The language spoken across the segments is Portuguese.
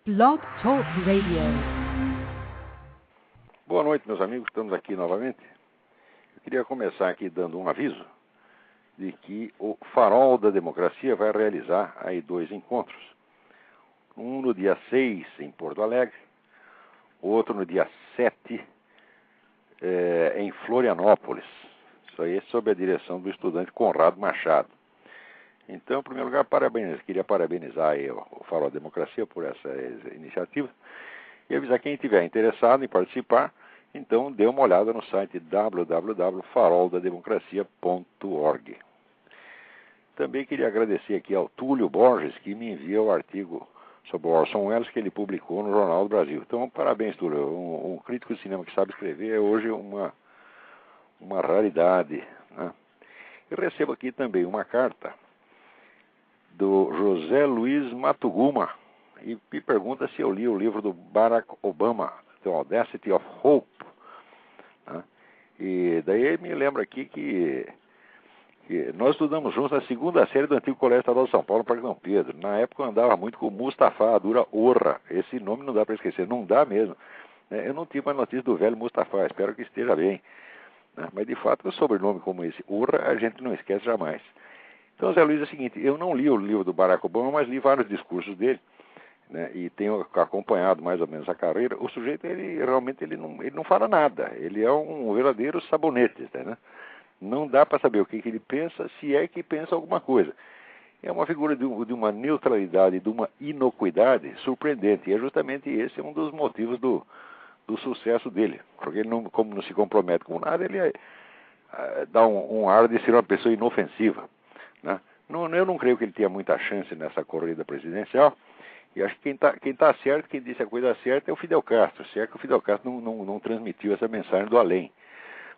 Blog Talk Radio. Boa noite, meus amigos. Estamos aqui novamente. Eu queria começar aqui dando um aviso de que o Farol da Democracia vai realizar aí 2 encontros. Um no dia 6 em Porto Alegre, outro no dia 7 em Florianópolis. Isso aí é sob a direção do estudante Conrado Machado. Então, em primeiro lugar, queria parabenizar aí o Farol da Democracia por essa iniciativa e avisar quem estiver interessado em participar, então dê uma olhada no site www.faroldademocracia.org. Também queria agradecer aqui ao Túlio Borges, que me envia o artigo sobre o Orson Welles que ele publicou no Jornal do Brasil. Então, parabéns, Túlio. Um crítico de cinema que sabe escrever é hoje uma raridade, né? Eu recebo aqui também uma carta do José Luiz Matuguma e me pergunta se eu li o livro do Barack Obama, The Audacity of Hope, né? E daí me lembra aqui que nós estudamos juntos a segunda série do antigo Colégio Estadual de São Paulo, no Parque Dom Pedro. Na época eu andava muito com Mustafa, a dura Orra. Esse nome não dá para esquecer, não dá mesmo. Eu não tive mais notícia do velho Mustafa, espero que esteja bem, né? Mas de fato um sobrenome como esse, Orra, a gente não esquece jamais. Então, Zé Luiz, é o seguinte, eu não li o livro do Barack Obama, mas li vários discursos dele, né, e tenho acompanhado mais ou menos a carreira. O sujeito, ele realmente ele não fala nada, ele é um verdadeiro sabonete, né? Não dá para saber o que ele pensa, se é que pensa alguma coisa. É uma figura de uma neutralidade, de uma inocuidade surpreendente, e é justamente esse um dos motivos do sucesso dele, porque ele, como não se compromete com nada, ele dá um ar de ser uma pessoa inofensiva, né? Eu não creio que ele tenha muita chance nessa corrida presidencial, e acho que quem tá certo, quem disse a coisa certa é o Fidel Castro, se é que o Fidel Castro não transmitiu essa mensagem do além,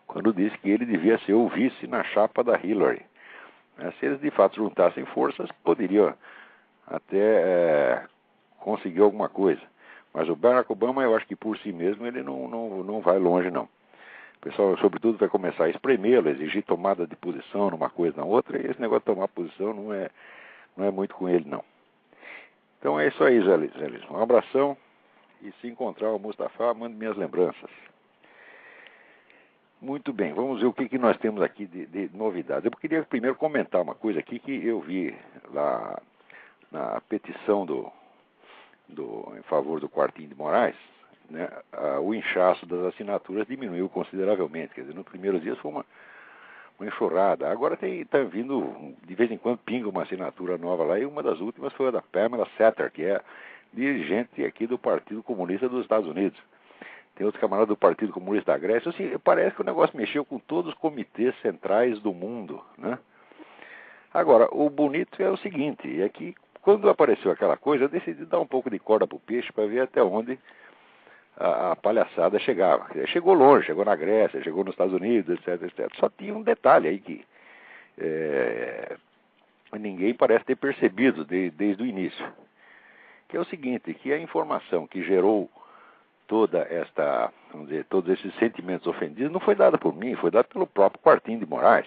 quando disse que ele devia ser o vice na chapa da Hillary. Se eles de fato juntassem forças, poderiam até conseguir alguma coisa. Mas o Barack Obama, eu acho que por si mesmo ele não vai longe, não. O pessoal, sobretudo, vai começar a espremê-lo, exigir tomada de posição numa coisa na outra, e esse negócio de tomar posição não é muito com ele, não. Então é isso aí, Zé Luiz. Um abração, e se encontrar o Mustafa, mande minhas lembranças. Muito bem, vamos ver o que nós temos aqui de novidades. Eu queria primeiro comentar uma coisa aqui que eu vi lá na petição em favor do Quartinho de Moraes, né? O inchaço das assinaturas diminuiu consideravelmente. Quer dizer, nos primeiros dias foi uma enxurrada. Agora está vindo, de vez em quando pinga uma assinatura nova lá, e uma das últimas foi a da Pamela Satter, que é dirigente aqui do Partido Comunista dos Estados Unidos. Tem outro camarada do Partido Comunista da Grécia. Assim, parece que o negócio mexeu com todos os comitês centrais do mundo, né? Agora, o bonito é o seguinte, é que quando apareceu aquela coisa, eu decidi dar um pouco de corda pro peixe para ver até onde a palhaçada chegava. Chegou longe, chegou na Grécia, chegou nos Estados Unidos, etc, etc. Só tinha um detalhe aí que ninguém parece ter percebido desde o início, que é o seguinte, que a informação que gerou todos esses sentimentos ofendidos não foi dada por mim, foi dada pelo próprio Quartinho de Moraes.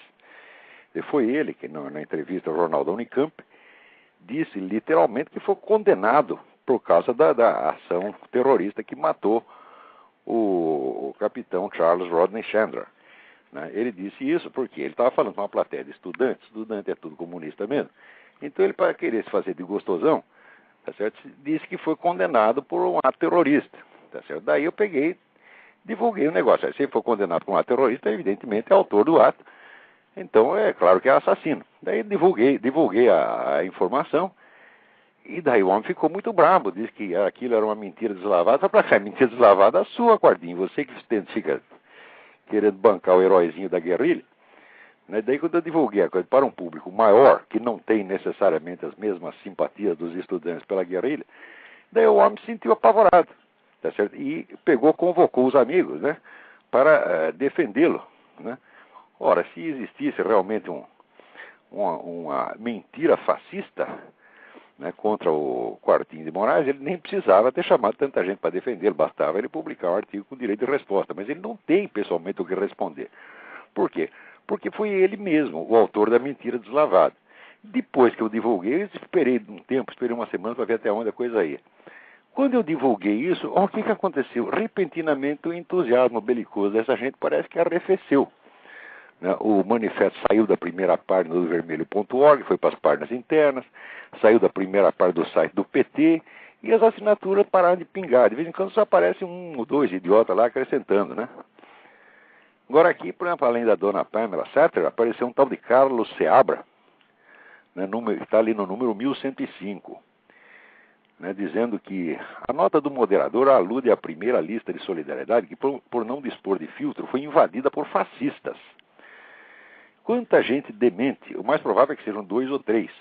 E foi ele que, na entrevista ao jornal da Unicamp, disse literalmente que foi condenado por causa da ação terrorista que matou o capitão Charles Rodney Chandler, né? Ele disse isso porque ele estava falando com uma plateia de estudantes, estudante é tudo comunista mesmo, então ele, para querer se fazer de gostosão, tá certo, disse que foi condenado por um ato terrorista. Tá certo? Daí eu divulguei o negócio. Se ele for condenado por um ato terrorista, evidentemente é autor do ato. Então é claro que é assassino. Daí divulguei a informação, e daí o homem ficou muito bravo, disse que aquilo era uma mentira deslavada. Só para cá, mentira deslavada a sua, Quartinho, você que fica querendo bancar o heróizinho da guerrilha, né? Daí quando eu divulguei a coisa para um público maior, que não tem necessariamente as mesmas simpatias dos estudantes pela guerrilha, daí o homem se sentiu apavorado. Tá certo? E convocou os amigos, né, para defendê-lo, né? Ora, se existisse realmente uma mentira fascista, né, contra o Quartinho de Moraes, ele nem precisava ter chamado tanta gente para defendê-lo, bastava ele publicar um artigo com direito de resposta, mas ele não tem pessoalmente o que responder. Por quê? Porque foi ele mesmo o autor da mentira deslavada. Depois que eu divulguei, eu esperei um tempo, esperei uma semana para ver até onde a coisa ia. Quando eu divulguei isso, o que aconteceu? Repentinamente o entusiasmo belicoso dessa gente parece que arrefeceu. Né? O manifesto saiu da primeira página do vermelho.org, foi para as páginas internas, saiu da primeira página do site do PT, e as assinaturas pararam de pingar. De vez em quando só aparece um ou dois idiotas lá acrescentando, né? Agora aqui, por exemplo, além da dona Pamela Satter, apareceu um tal de Carlos Seabra, né, está ali no número 1105, né, dizendo que a nota do moderador alude à primeira lista de solidariedade que, por não dispor de filtro, foi invadida por fascistas. Quanta gente demente, o mais provável é que sejam 2 ou 3,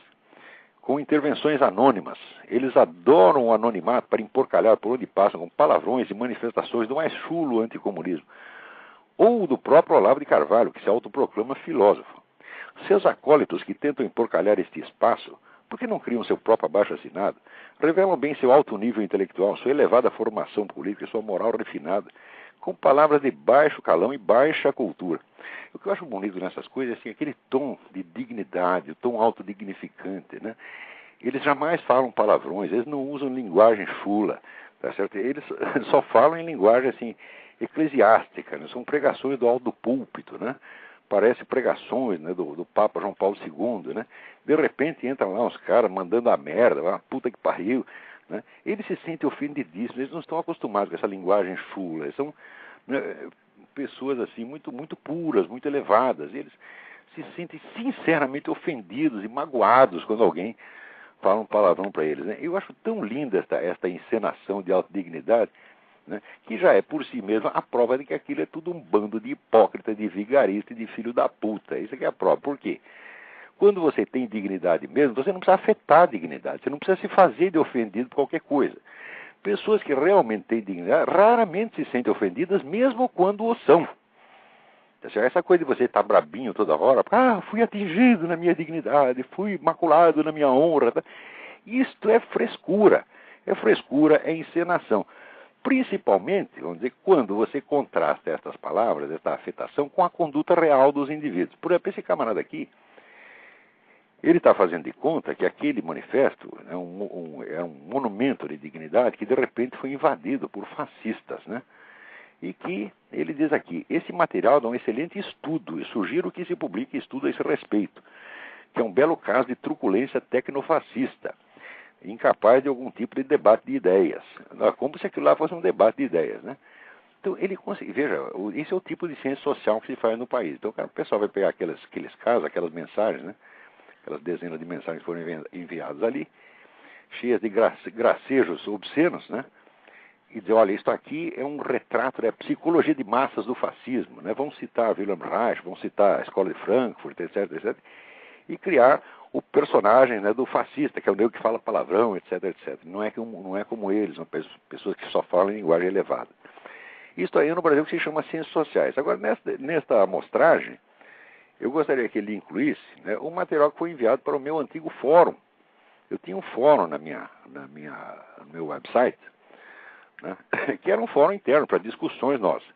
com intervenções anônimas. Eles adoram o anonimato para emporcalhar por onde passam com palavrões e manifestações do mais chulo anticomunismo. Ou do próprio Olavo de Carvalho, que se autoproclama filósofo. Seus acólitos que tentam emporcalhar este espaço, por que não criam seu próprio abaixo-assinado, revelam bem seu alto nível intelectual, sua elevada formação política e sua moral refinada, com palavras de baixo calão e baixa cultura. O que eu acho bonito nessas coisas é assim, aquele tom de dignidade, o tom autodignificante, né? Eles jamais falam palavrões, eles não usam linguagem chula, tá certo? Eles só falam em linguagem assim, eclesiástica, né? São pregações do alto do púlpito, né? Parece pregações, né, do Papa João Paulo II, né? De repente entram lá uns caras mandando a merda, uma puta que pariu, né? Eles se sentem ofendidíssimos, eles não estão acostumados com essa linguagem chula, eles são, né, pessoas assim muito, muito puras, muito elevadas, eles se sentem sinceramente ofendidos e magoados quando alguém fala um palavrão para eles, né? Eu acho tão linda esta encenação de autodignidade, né, que já é por si mesma a prova de que aquilo é tudo um bando de hipócrita, de vigarista e de filho da puta. Isso aqui é a prova. Por quê? Quando você tem dignidade mesmo, você não precisa afetar a dignidade, você não precisa se fazer de ofendido por qualquer coisa. Pessoas que realmente têm dignidade raramente se sentem ofendidas, mesmo quando o são. Essa coisa de você estar brabinho toda hora, fui atingido na minha dignidade, fui maculado na minha honra. Tá? Isto é frescura, é encenação. Principalmente, vamos dizer, quando você contrasta estas palavras, esta afetação, com a conduta real dos indivíduos. Por exemplo, esse camarada aqui, ele está fazendo de conta que aquele manifesto é um monumento de dignidade que de repente foi invadido por fascistas, né? E que, ele diz aqui, esse material dá um excelente estudo, e sugiro que se publique estudo a esse respeito, que é um belo caso de truculência tecnofascista, incapaz de algum tipo de debate de ideias. Como se aquilo lá fosse um debate de ideias, né? Então, ele consegue, veja, esse é o tipo de ciência social que se faz no país. Então, o pessoal vai pegar aqueles casos, aquelas mensagens, né? Aquelas dezenas de mensagens que foram enviadas ali, cheias de gracejos obscenos, né? E dizer, olha, isto aqui é um retrato da psicologia de massas do fascismo, né? Vamos citar Wilhelm Reich, vamos citar a Escola de Frankfurt, etc, etc, e criar o personagem, né, do fascista, que é o nego que fala palavrão, etc, etc. Não é como eles, são pessoas que só falam em linguagem elevada. Isto aí no Brasil que se chama ciências sociais. Agora, nesta amostragem, eu gostaria que ele incluísse, né, um material que foi enviado para o meu antigo fórum. Eu tinha um fórum no meu website, né, que era um fórum interno para discussões nossas.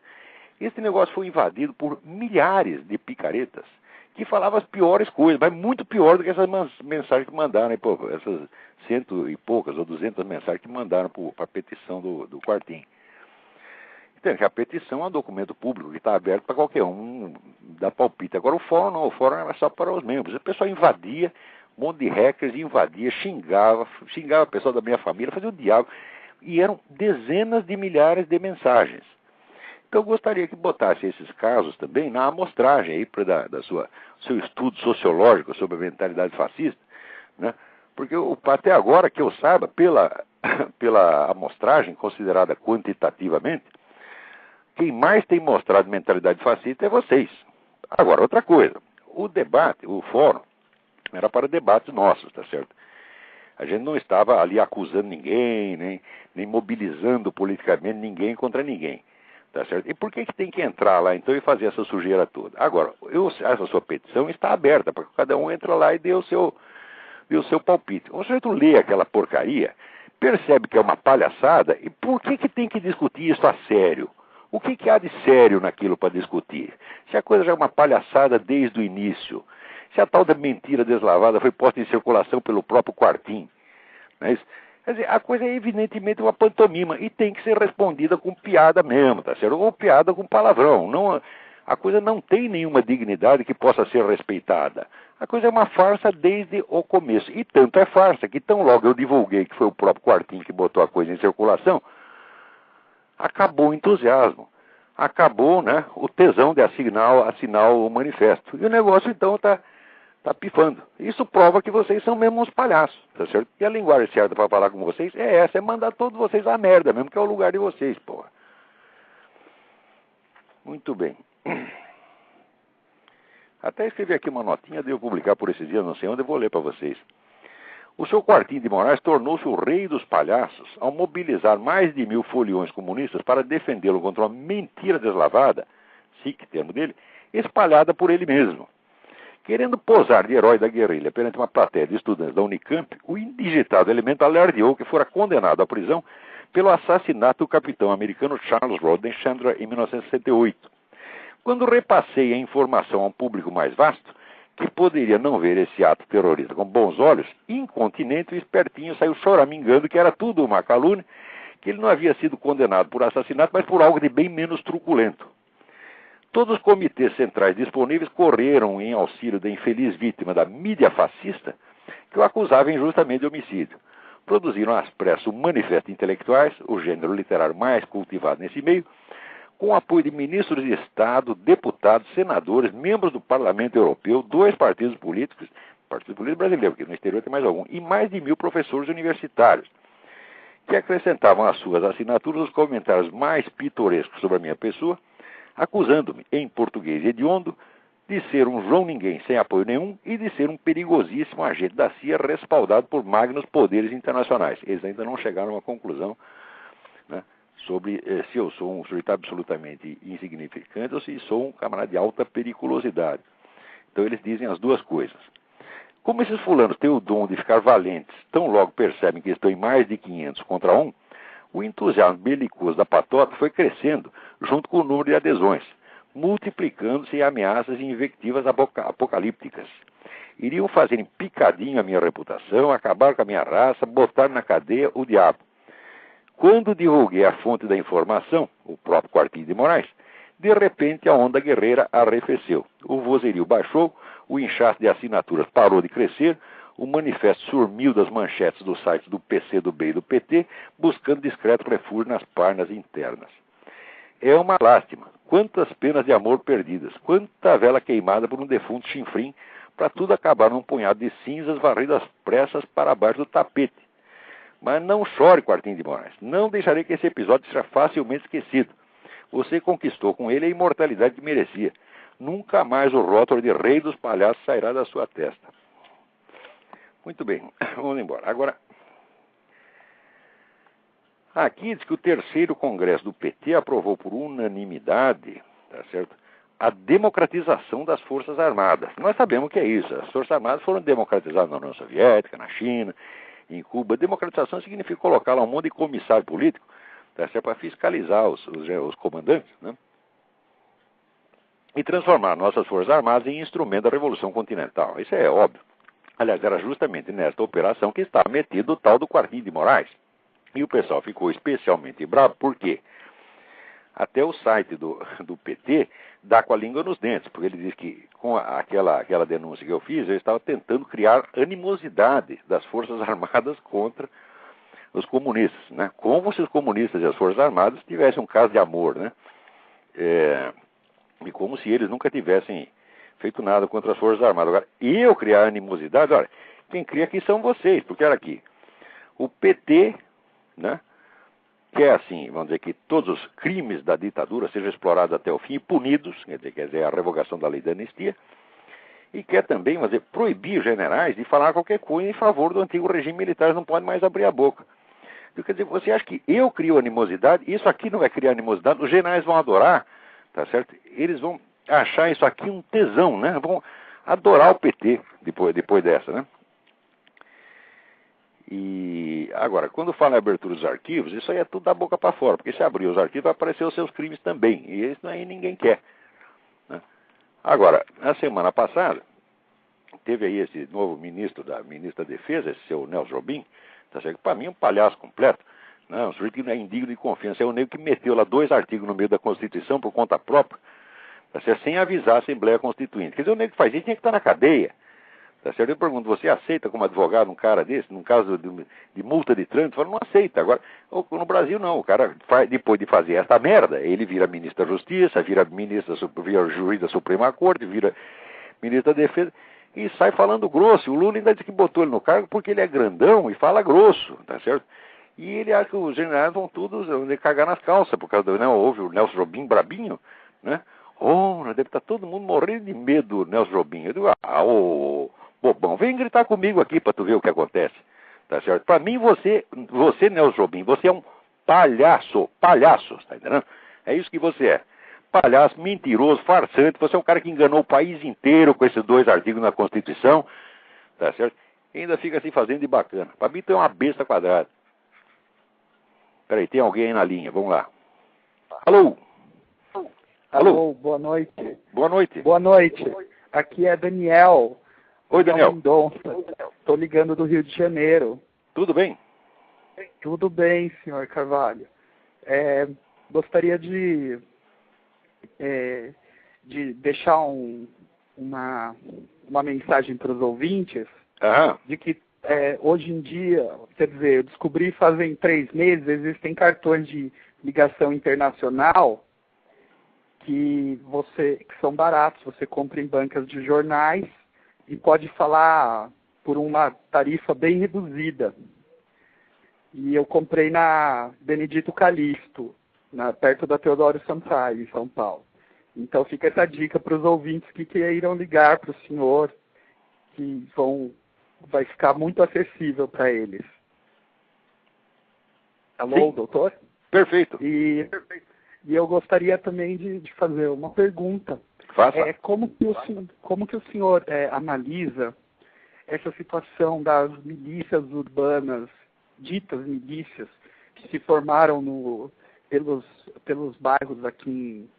Esse negócio foi invadido por milhares de picaretas que falavam as piores coisas, mas muito pior do que essas mensagens que mandaram, né, pô, essas 100 e poucas ou 200 mensagens que mandaram para a petição do Quartim. Então, que a petição é um documento público que está aberto para qualquer um dar palpite. Agora o fórum não, o fórum era só para os membros. O pessoal invadia, um monte de hackers invadia, xingava a pessoa da minha família, fazia o diabo. E eram dezenas de milhares de mensagens. Então eu gostaria que botasse esses casos também na amostragem aí seu estudo sociológico sobre a mentalidade fascista, né? Porque até agora, que eu saiba, pela amostragem considerada quantitativamente, quem mais tem mostrado mentalidade fascista é vocês. Agora, outra coisa, o debate, o fórum, era para debates nossos, tá certo? A gente não estava ali acusando ninguém, nem mobilizando politicamente ninguém contra ninguém. Tá certo? E por que tem que entrar lá, então, e fazer essa sujeira toda? Agora, essa sua petição está aberta, para que cada um entre lá e dê o seu palpite. O sujeito lê aquela porcaria, percebe que é uma palhaçada, e por que tem que discutir isso a sério? O que há de sério naquilo para discutir? Se a coisa já é uma palhaçada desde o início, se a tal da mentira deslavada foi posta em circulação pelo próprio Quartim, né? Quer dizer, a coisa é evidentemente uma pantomima e tem que ser respondida com piada mesmo, tá certo? Ou piada com palavrão. Não, a coisa não tem nenhuma dignidade que possa ser respeitada. A coisa é uma farsa desde o começo. E tanto é farsa que tão logo eu divulguei que foi o próprio Quartinho que botou a coisa em circulação, acabou o entusiasmo. Acabou, né, o tesão de assinar o manifesto. E o negócio então está pifando. Isso prova que vocês são mesmo uns palhaços, tá certo? E a linguagem certa para falar com vocês é essa, é mandar todos vocês à merda mesmo, que é o lugar de vocês, porra. Muito bem. Até escrevi aqui uma notinha, devo publicar por esses dias, não sei onde, eu vou ler para vocês. O seu Quartinho de Moraes tornou-se o rei dos palhaços ao mobilizar mais de 1000 foliões comunistas para defendê-lo contra uma mentira deslavada, chique termo dele, espalhada por ele mesmo. Querendo posar de herói da guerrilha perante uma plateia de estudantes da Unicamp, o indigitado elemento alardeou que fora condenado à prisão pelo assassinato do capitão americano Charles Rodney Chandler em 1968. Quando repassei a informação a um público mais vasto, que poderia não ver esse ato terrorista com bons olhos, incontinente, o espertinho saiu choramingando que era tudo uma calúnia, que ele não havia sido condenado por assassinato, mas por algo de bem menos truculento. Todos os comitês centrais disponíveis correram em auxílio da infeliz vítima da mídia fascista, que o acusava injustamente de homicídio. Produziram às pressas um manifesto intelectuais, o gênero literário mais cultivado nesse meio, com o apoio de ministros de Estado, deputados, senadores, membros do Parlamento Europeu, 2 partidos políticos, Partido Político Brasileiro, porque no exterior tem mais algum, e mais de 1000 professores universitários, que acrescentavam às suas assinaturas os comentários mais pitorescos sobre a minha pessoa, acusando-me, em português hediondo, de ser um João Ninguém sem apoio nenhum e de ser um perigosíssimo agente da CIA respaldado por magnos poderes internacionais. Eles ainda não chegaram a uma conclusão, né, sobre se eu sou um sujeito absolutamente insignificante ou se sou um camarada de alta periculosidade. Então eles dizem as duas coisas. Como esses fulanos têm o dom de ficar valentes, tão logo percebem que estão em mais de 500 contra 1, o entusiasmo belicoso da patota foi crescendo junto com o número de adesões, multiplicando-se em ameaças e invectivas apocalípticas. Iriam fazer em picadinho a minha reputação, acabar com a minha raça, botar na cadeia o diabo. Quando divulguei a fonte da informação, o próprio Quartinho de Moraes, de repente a onda guerreira arrefeceu. O vozerio baixou, o inchaço de assinaturas parou de crescer, o manifesto sumiu das manchetes dos sites do PCdoB e do PT, buscando discreto refúgio nas páginas internas. É uma lástima. Quantas penas de amor perdidas, quanta vela queimada por um defunto chinfrim, para tudo acabar num punhado de cinzas varrido às pressas para baixo do tapete. Mas não chore, Quartinho de Moraes. Não deixarei que esse episódio seja facilmente esquecido. Você conquistou com ele a imortalidade que merecia. Nunca mais o rótulo de rei dos palhaços sairá da sua testa. Muito bem, vamos embora. Agora, aqui diz que o 3º Congresso do PT aprovou por unanimidade, tá certo, a democratização das Forças Armadas. Nós sabemos o que é isso. As Forças Armadas foram democratizadas na União Soviética, na China, em Cuba. Democratização significa colocar lá um monte de comissário político, tá certo, para fiscalizar os comandantes, né? E transformar nossas Forças Armadas em instrumento da Revolução Continental. Isso é óbvio. Aliás, era justamente nesta operação que estava metido o tal do Quartinho de Moraes. E o pessoal ficou especialmente bravo, por quê? Até o site do PT dá com a língua nos dentes, porque ele diz que com aquela denúncia que eu fiz, eu estava tentando criar animosidade das Forças Armadas contra os comunistas, né? Como se os comunistas e as Forças Armadas tivessem um caso de amor, né? E como se eles nunca tivessem feito nada contra as Forças Armadas. Agora, eu criar animosidade, olha, quem cria aqui são vocês, porque olha aqui, o PT, né, quer assim, vamos dizer que todos os crimes da ditadura sejam explorados até o fim e punidos, quer dizer, a revogação da lei da anistia, e quer também, vamos dizer, proibir os generais de falar qualquer coisa em favor do antigo regime militar, eles não podem mais abrir a boca. Então, quer dizer, você acha que eu crio animosidade? Isso aqui não vai criar animosidade, os generais vão adorar, tá certo? Eles vão achar isso aqui um tesão, né? Vão adorar o PT depois dessa, né? E agora, quando fala em abertura dos arquivos, isso aí é tudo da boca para fora, porque se abrir os arquivos vai aparecer os seus crimes também, e isso aí ninguém quer, né? Agora, na semana passada, teve aí esse novo ministro da Defesa, esse seu Nelson Jobim, Tá certo? Para mim é um palhaço completo. Não, o sujeito que não é indigno de confiança. É o nego que meteu lá 2 artigos no meio da Constituição por conta própria, tá certo? Sem avisar a Assembleia Constituinte. Quer dizer, o nego que faz isso tinha que estar na cadeia. Tá certo? Eu pergunto, você aceita como advogado um cara desse, num caso de multa de trânsito? Eu falo, não aceita. Agora, no Brasil não, o cara, depois de fazer essa merda, ele vira ministro da Justiça, vira juiz da Suprema Corte, vira ministro da Defesa, e sai falando grosso. O Lula ainda disse que botou ele no cargo porque ele é grandão e fala grosso, tá certo? E ele acha que os generais vão todos cagar nas calças, por causa do, né, houve o Nelson Jobim brabinho, né? Oh, deve estar todo mundo morrendo de medo do Nelson Jobim. Eu digo, bobão, vem gritar comigo aqui para tu ver o que acontece. Tá certo? Para mim, você, Nelson Jobim, você é um palhaço, tá entendendo? É isso que você é. Palhaço, mentiroso, farsante, você é um cara que enganou o país inteiro com esses 2 artigos na Constituição, tá certo? E ainda fica assim fazendo de bacana. Para mim, tu é uma besta quadrada. Peraí, tem alguém aí na linha, vamos lá. Alô? Alô, boa noite. Boa noite. Boa noite. Aqui é Daniel. Oi, Daniel. Estou ligando do Rio de Janeiro. Tudo bem? Tudo bem, senhor Carvalho. Gostaria de deixar uma mensagem para os ouvintes de que hoje em dia, quer dizer, eu descobri fazem 3 meses, existem cartões de ligação internacional que são baratos, você compra em bancas de jornais e pode falar por uma tarifa bem reduzida. E eu comprei na Benedito Calixto, perto da Teodoro Sampaio, em São Paulo. Então fica essa dica para os ouvintes que irão ligar para o senhor, que vai ficar muito acessível para eles. Alô, sim, doutor? Perfeito. E eu gostaria também de fazer uma pergunta. Faça. Como que o senhor analisa essa situação das milícias urbanas, ditas milícias, que se formaram pelos bairros aqui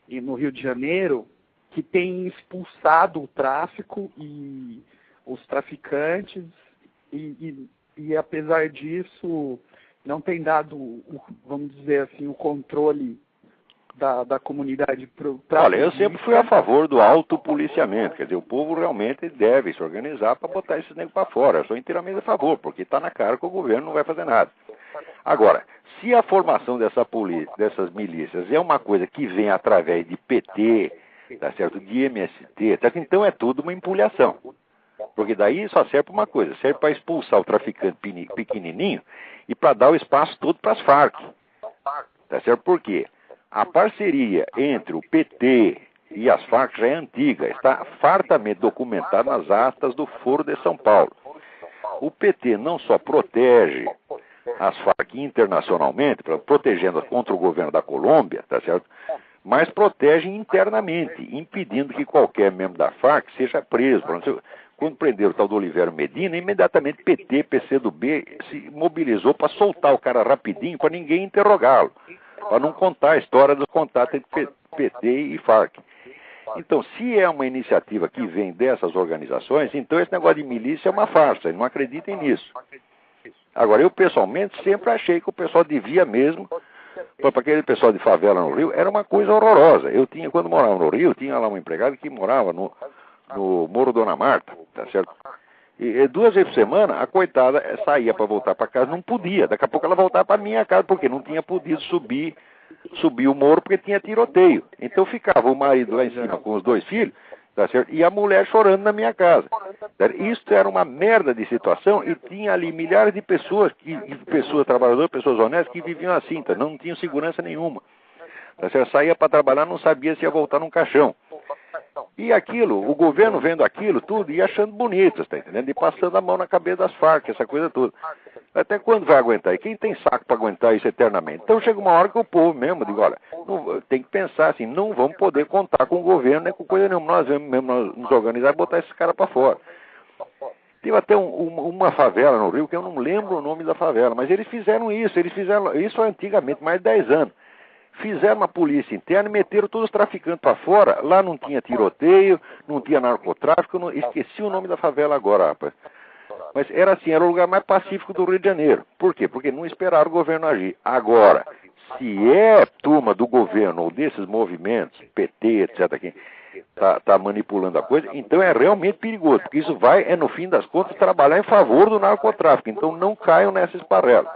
no Rio de Janeiro, que têm expulsado o tráfico e os traficantes e apesar disso não tem dado, vamos dizer assim, o controle da comunidade para... Olha, eu sempre fui a favor do autopoliciamento, quer dizer, o povo realmente deve se organizar para botar esses negros para fora. Eu sou inteiramente a favor, porque está na cara que o governo não vai fazer nada. Agora, se a formação dessas milícias é uma coisa que vem através de PT, tá certo, de MST, tá certo? Então é tudo uma empulhação. Porque daí só serve para uma coisa, serve para expulsar o traficante pequenininho e para dar o espaço todo para as Farc. Tá certo? Por quê? A parceria entre o PT e as Farc já é antiga, está fartamente documentada nas atas do Foro de São Paulo. O PT não só protege as Farc internacionalmente, protegendo contra o governo da Colômbia, tá certo? Mas protege internamente, impedindo que qualquer membro da Farc seja preso. Quando prenderam o tal do Oliveira Medina, imediatamente PT, PCdoB se mobilizou para soltar o cara rapidinho, para ninguém interrogá-lo, para não contar a história dos contatos entre PT e Farc. Então, se é uma iniciativa que vem dessas organizações, então esse negócio de milícia é uma farsa, eles não acreditem nisso. Agora, eu pessoalmente sempre achei que o pessoal devia mesmo, para aquele pessoal de favela no Rio, era uma coisa horrorosa. Quando morava no Rio, tinha lá um empregado que morava no Morro Dona Marta, tá certo? E 2 vezes por semana, a coitada saía para voltar para casa, não podia. Daqui a pouco ela voltava para minha casa, porque não tinha podido subir o morro, porque tinha tiroteio. Então ficava o marido lá em cima com os 2 filhos, tá certo? E a mulher chorando na minha casa. Isso era uma merda de situação e tinha ali milhares de pessoas, pessoas trabalhadoras, pessoas honestas, que viviam assim, tá? Não tinham segurança nenhuma. Tá certo? Saía para trabalhar, não sabia se ia voltar num caixão. E aquilo, o governo vendo aquilo tudo e achando bonito, tá entendendo? E passando a mão na cabeça das Farc, essa coisa toda. Até quando vai aguentar? E quem tem saco para aguentar isso eternamente? Então chega uma hora que o povo mesmo, digo, olha, tem que pensar assim, não vamos poder contar com o governo, nem com coisa nenhuma. Nós vamos mesmo nos organizar e botar esses caras para fora. Teve até uma favela no Rio, que eu não lembro o nome da favela, mas eles fizeram isso antigamente, mais de 10 anos. Fizeram uma polícia interna e meteram todos os traficantes para fora. Lá não tinha tiroteio, não tinha narcotráfico, esqueci o nome da favela agora, rapaz. Mas era assim, era o lugar mais pacífico do Rio de Janeiro. Por quê? Porque não esperaram o governo agir. Agora, se é turma do governo ou desses movimentos, PT, etc., que tá manipulando a coisa, então é realmente perigoso, porque isso vai, no fim das contas, trabalhar em favor do narcotráfico. Então não caiam nessa esparrela.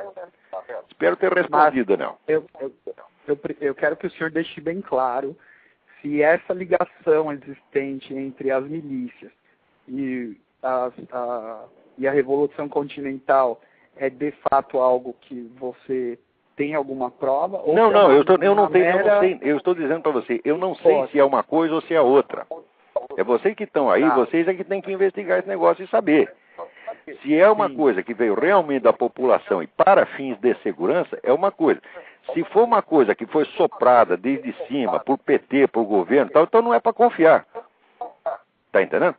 Espero ter respondido, Daniel. Eu quero que o senhor deixe bem claro se essa ligação existente entre as milícias e a Revolução Continental é de fato algo que você tem alguma prova? Ou não, eu não sei, eu estou dizendo para você, eu não sei se é uma coisa ou se é outra. É vocês que estão aí, vocês é que têm que investigar esse negócio e saber. Se é uma coisa que veio realmente da população e para fins de segurança, é uma coisa. Se for uma coisa que foi soprada desde cima, por PT, por governo e tal, então não é para confiar. Tá entendendo?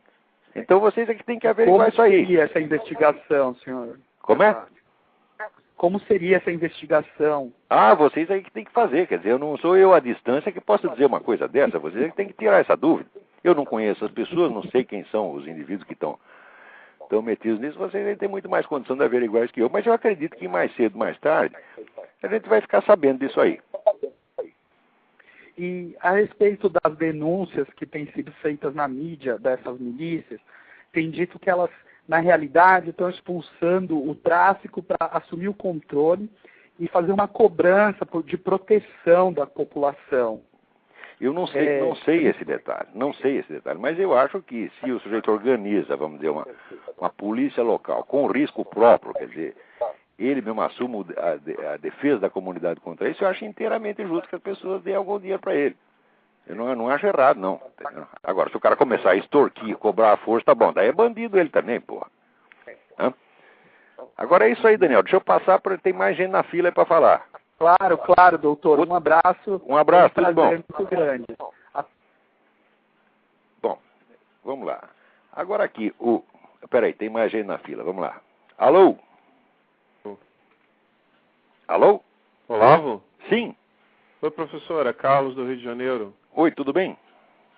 Então vocês é que têm que averiguar isso aí. Como seria essa investigação, senhor? Como é? Como seria essa investigação? Vocês aí que tem que fazer. Quer dizer, eu não sou eu à distância que posso dizer uma coisa dessa. Vocês é que tem que tirar essa dúvida. Eu não conheço as pessoas, não sei quem são os indivíduos que estão metidos nisso. Vocês aí têm muito mais condição de averiguar isso que eu. Mas eu acredito que mais cedo, mais tarde, a gente vai ficar sabendo disso aí. E a respeito das denúncias que têm sido feitas na mídia dessas milícias, tem dito que elas, na realidade, estão expulsando o tráfico para assumir o controle e fazer uma cobrança de proteção da população. Eu não sei esse detalhe, mas eu acho que se o sujeito organiza, vamos dizer, uma polícia local com risco próprio, quer dizer, ele mesmo assume a defesa da comunidade contra isso, eu acho inteiramente justo que as pessoas dêem algum dinheiro para ele. Eu não acho errado, não. Agora, se o cara começar a extorquir, cobrar a força, tá bom, daí é bandido ele também, porra. Agora é isso aí, Daniel. Deixa eu passar, tem mais gente na fila aí para falar. Claro, doutor. Um abraço. Um abraço, tudo bom? Muito grande. Bom, vamos lá. Agora aqui, peraí, tem mais gente na fila, vamos lá. Alô? Alô? Olavo? Sim. Oi, professora. Carlos, do Rio de Janeiro. Oi, tudo bem?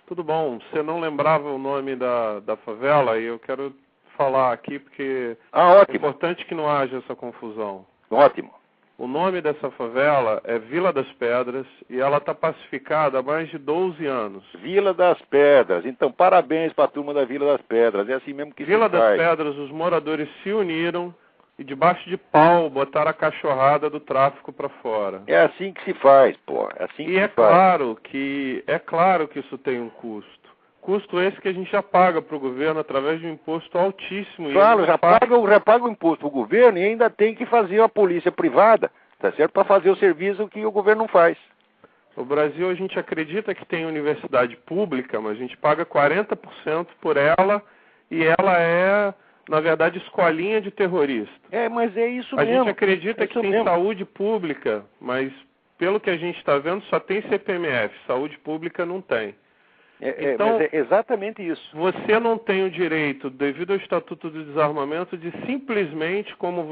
Tudo bom. Você não lembrava o nome da favela e eu quero falar aqui porque ótimo. É importante que não haja essa confusão. Ótimo. O nome dessa favela é Vila das Pedras e ela está pacificada há mais de 12 anos. Vila das Pedras. Então, parabéns para a turma da Vila das Pedras. É assim mesmo que Vila se faz. das Pedras, os moradores se uniram e debaixo de pau botaram a cachorrada do tráfico para fora. É assim que se faz, pô. É assim que se faz. Claro que isso tem um custo. Custo esse que a gente já paga para o governo através de um imposto altíssimo. Claro, já paga o imposto para o governo e ainda tem que fazer a polícia privada, tá certo? Para fazer o serviço que o governo não faz. No Brasil a gente acredita que tem universidade pública, mas a gente paga 40% por ela e ela é, na verdade, escolinha de terrorista. Mas é isso mesmo. A gente acredita que tem saúde pública, mas pelo que a gente está vendo só tem CPMF, saúde pública não tem. Então, mas é exatamente isso. Você não tem o direito, devido ao Estatuto do Desarmamento, de simplesmente, como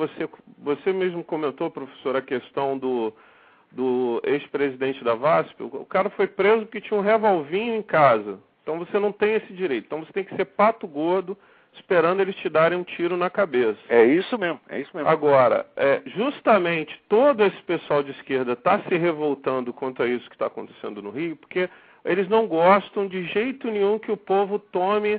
você mesmo comentou, professor, a questão do ex-presidente da VASP, o cara foi preso porque tinha um revolvinho em casa. Então você não tem esse direito. Então você tem que ser pato gordo, esperando eles te darem um tiro na cabeça. É isso mesmo. Agora, justamente todo esse pessoal de esquerda está se revoltando contra isso que está acontecendo no Rio, porque eles não gostam de jeito nenhum que o povo tome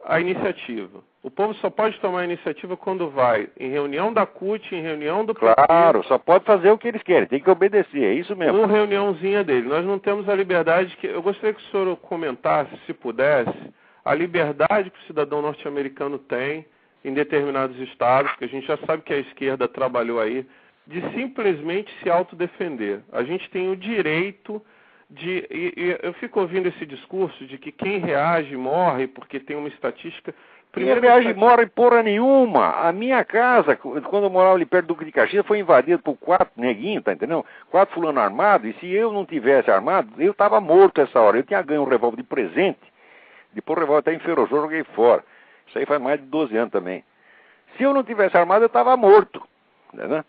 a iniciativa. O povo só pode tomar a iniciativa quando vai em reunião da CUT, em reunião do PT. Claro, só pode fazer o que eles querem, tem que obedecer, é isso mesmo. Uma reuniãozinha dele. Nós não temos a liberdade que... Eu gostaria que o senhor comentasse, se pudesse, a liberdade que o cidadão norte-americano tem em determinados estados, porque a gente já sabe que a esquerda trabalhou aí, de simplesmente se autodefender. A gente tem o direito... eu fico ouvindo esse discurso de que quem reage morre porque tem uma estatística... Quem reage morre porra nenhuma. A minha casa, quando eu morava ali perto do Duque de Caxias, foi invadida por 4 neguinhos, tá entendendo? 4 fulano armados, e se eu não tivesse armado, eu estava morto essa hora. Eu tinha ganho um revólver de presente, depois o revólver até enferrujou, joguei fora. Isso aí faz mais de 12 anos também. Se eu não tivesse armado, eu estava morto, entendeu?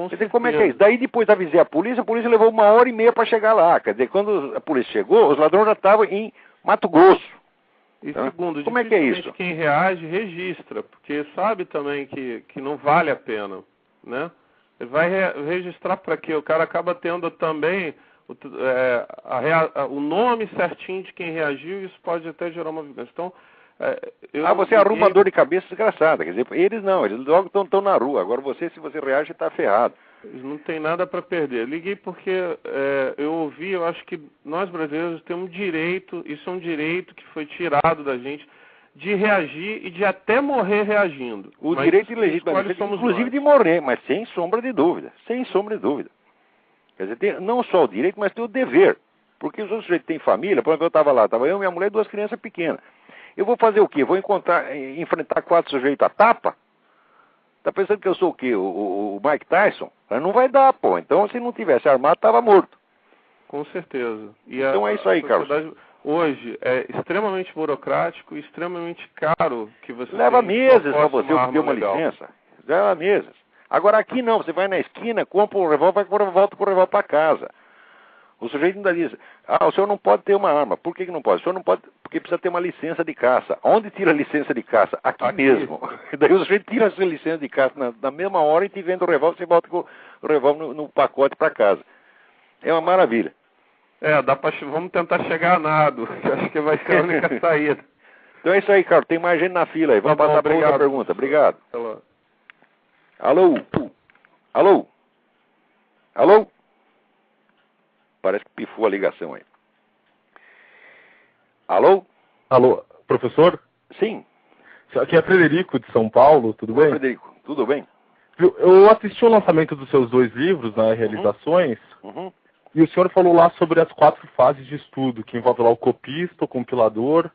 Quer dizer, como é que é isso? Daí depois avisei a polícia levou 1h30 para chegar lá. Quer dizer, quando a polícia chegou, os ladrões já estavam em Mato Grosso. E segundo, como é que é isso? Quem reage, registra, porque sabe também que não vale a pena, né? Ele vai registrar para quê? O cara acaba tendo também o nome certinho de quem reagiu e isso pode até gerar uma vingança. Então, você arruma dor de cabeça desgraçada. Quer dizer, eles não, eles logo estão na rua. Agora se você reage, está ferrado. Eles não tem nada para perder. Liguei porque eu acho que nós brasileiros temos direito, isso é um direito que foi tirado da gente, de reagir e de até morrer reagindo. O direito ilegítimo, inclusive de morrer, mas sem sombra de dúvida. Sem sombra de dúvida. Quer dizer, tem não só o direito, mas tem o dever. Porque os outros sujeitos têm família, por exemplo, eu estava lá, estava eu, minha mulher e 2 crianças pequenas. Eu vou fazer o quê? Vou enfrentar 4 sujeitos a tapa? Tá pensando que eu sou o quê? O Mike Tyson? Mas não vai dar, pô. Então, se não tivesse armado, estava morto. Com certeza. Então é isso aí, Carlos. Hoje é extremamente burocrático e extremamente caro que você... Leva meses para você obter uma licença. Leva meses. Agora aqui não, você vai na esquina, compra um revólver, volta com o revólver para casa. O sujeito ainda diz, o senhor não pode ter uma arma. Por que não pode? O senhor não pode, porque precisa ter uma licença de caça. Onde tira a licença de caça? Aqui mesmo. Daí o sujeito tira a sua licença de caça na mesma hora e te vende o revólver, você volta com o revólver no pacote para casa. É uma maravilha. Vamos tentar chegar a nado, que acho que vai ser a única saída. Então é isso aí, Carlos. Tem mais gente na fila aí. Vamos passar para outra pergunta. Obrigado. Alô? Alô? Alô? Parece que pifou a ligação aí. Alô? Alô, professor? Sim. Aqui é Frederico, de São Paulo, tudo bem? Frederico, tudo bem? Eu assisti o lançamento dos seus 2 livros, né, Realizações, e o senhor falou lá sobre as 4 fases de estudo, que envolve lá o copista, o compilador,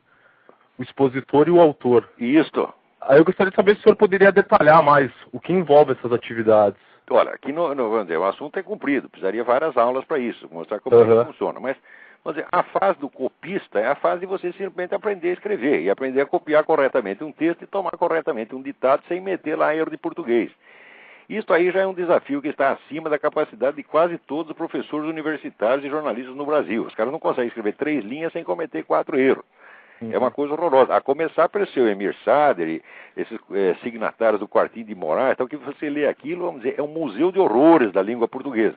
o expositor e o autor. Isto. Aí eu gostaria de saber se o senhor poderia detalhar mais o que envolve essas atividades. Olha, aqui vamos dizer, o assunto é comprido, precisaria várias aulas para isso, mostrar como é que funciona. Mas, vamos dizer, a fase do copista é a fase de você simplesmente aprender a escrever e aprender a copiar corretamente um texto e tomar corretamente um ditado sem meter lá erro de português. Isso aí já é um desafio que está acima da capacidade de quase todos os professores universitários e jornalistas no Brasil. Os caras não conseguem escrever 3 linhas sem cometer 4 erros. É uma coisa horrorosa. A começar pelo seu Emir Sader e esses signatários do Quartinho de Moraes, então que você lê aquilo, vamos dizer, é um museu de horrores da língua portuguesa.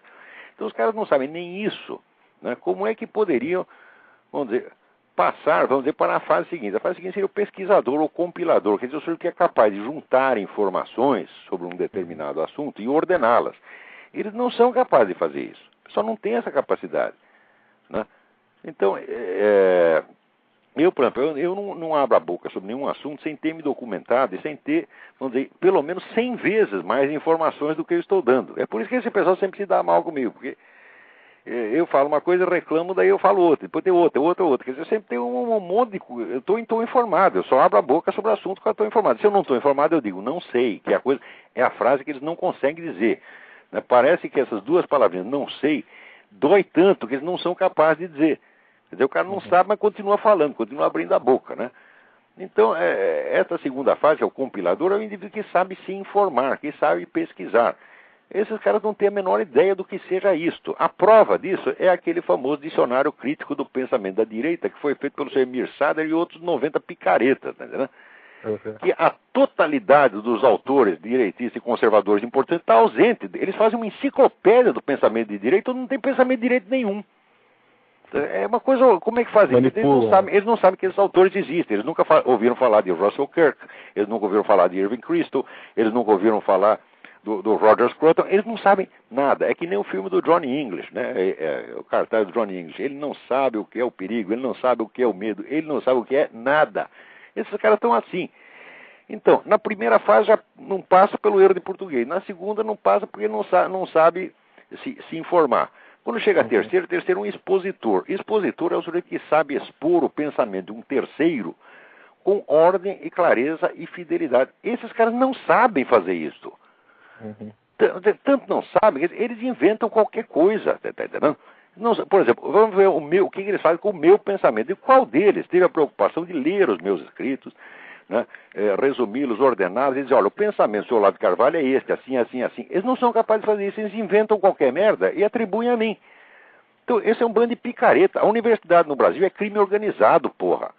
Então os caras não sabem nem isso, né? Como é que poderiam, vamos dizer, passar, vamos dizer, para a fase seguinte? A fase seguinte seria o pesquisador ou compilador, quer dizer, o sujeito que é capaz de juntar informações sobre um determinado assunto e ordená-las. Eles não são capazes de fazer isso. Só não tem essa capacidade, né? Então, eu, por exemplo, eu não abro a boca sobre nenhum assunto sem ter me documentado e sem ter, vamos dizer, pelo menos 100 vezes mais informações do que eu estou dando. É por isso que esse pessoal sempre se dá mal comigo, porque eu falo uma coisa, reclamo, daí eu falo outra, depois tem outra. Quer dizer, eu sempre tenho um monte de coisa, eu estou informado, eu só abro a boca sobre o assunto que eu estou informado. Se eu não estou informado, eu digo, não sei, que é a frase que eles não conseguem dizer. Né? Parece que essas 2 palavrinhas, não sei, dói tanto que eles não são capazes de dizer. Quer dizer, o cara não sabe, mas continua falando, continua abrindo a boca, né? Então, essa segunda fase, que é o compilador, é o indivíduo que sabe se informar, que sabe pesquisar. Esses caras não têm a menor ideia do que seja isto. A prova disso é aquele famoso dicionário crítico do pensamento da direita, que foi feito pelo Sr. Emir Sader e outros 90 picaretas, tá entendendo? Que a totalidade dos autores direitistas e conservadores importantes está ausente. Eles fazem uma enciclopédia do pensamento de direita, todo mundo não tem pensamento de direito nenhum. É uma coisa, como é que fazem? Eles não sabem que esses autores existem. Eles nunca ouviram falar de Russell Kirk, eles nunca ouviram falar de Irving Kristol, eles nunca ouviram falar do Roger Scruton, eles não sabem nada. É que nem o filme do Johnny English, né? O cartaz do Johnny English. Ele não sabe o que é o perigo, ele não sabe o que é o medo, ele não sabe o que é nada. Esses caras estão assim. Então, na primeira fase já não passa pelo erro de português. Na segunda não passa porque não sabe se informar. Quando chega a terceiro é um expositor. Expositor é o sujeito que sabe expor o pensamento de um terceiro com ordem e clareza e fidelidade. Esses caras não sabem fazer isso. Tanto não sabem, eles inventam qualquer coisa. Tá entendendo? Não, por exemplo, vamos ver o que eles fazem com o meu pensamento. E qual deles teve a preocupação de ler os meus escritos, né, resumi-los, ordená-los, e dizer, olha, o pensamento do seu Olavo de Carvalho é este, assim, assim, assim. Eles não são capazes de fazer isso, eles inventam qualquer merda e atribuem a mim. Então, esse é um bando de picareta. A universidade no Brasil é crime organizado, porra.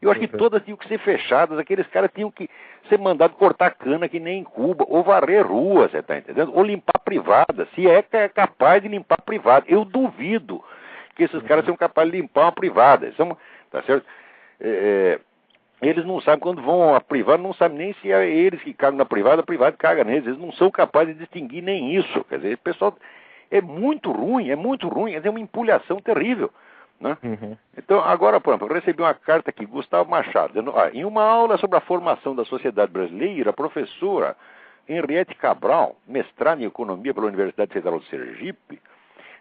Eu acho que todas tinham que ser fechadas, aqueles caras tinham que ser mandados cortar cana que nem em Cuba, ou varrer ruas, você tá entendendo? Ou limpar privada, se é capaz de limpar privada. Eu duvido que esses caras sejam capazes de limpar uma privada. São, tá certo? Eles não sabem, quando vão à privada, não sabem nem se é eles que cagam na privada, a privada caga neles. Eles não são capazes de distinguir nem isso. Quer dizer, o pessoal é muito ruim, é uma empulhação terrível. Né? Então, agora, por exemplo, eu recebi uma carta aqui, Gustavo Machado, dizendo, em uma aula sobre a formação da sociedade brasileira, a professora Henriette Cabral, mestrada em economia pela Universidade Federal de Sergipe,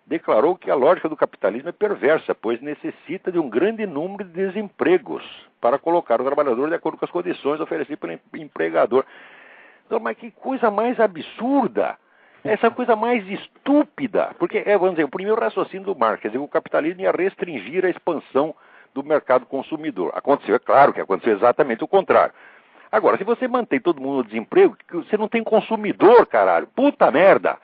declarou que a lógica do capitalismo é perversa, pois necessita de um grande número de desempregos para colocar o trabalhador de acordo com as condições oferecidas pelo empregador. Então, mas que coisa mais absurda! Essa coisa mais estúpida, porque, vamos dizer, o primeiro raciocínio do Marx, quer dizer, o capitalismo ia restringir a expansão do mercado consumidor. Aconteceu, é claro que aconteceu exatamente o contrário. Agora, se você mantém todo mundo no desemprego, você não tem consumidor, caralho. Puta merda!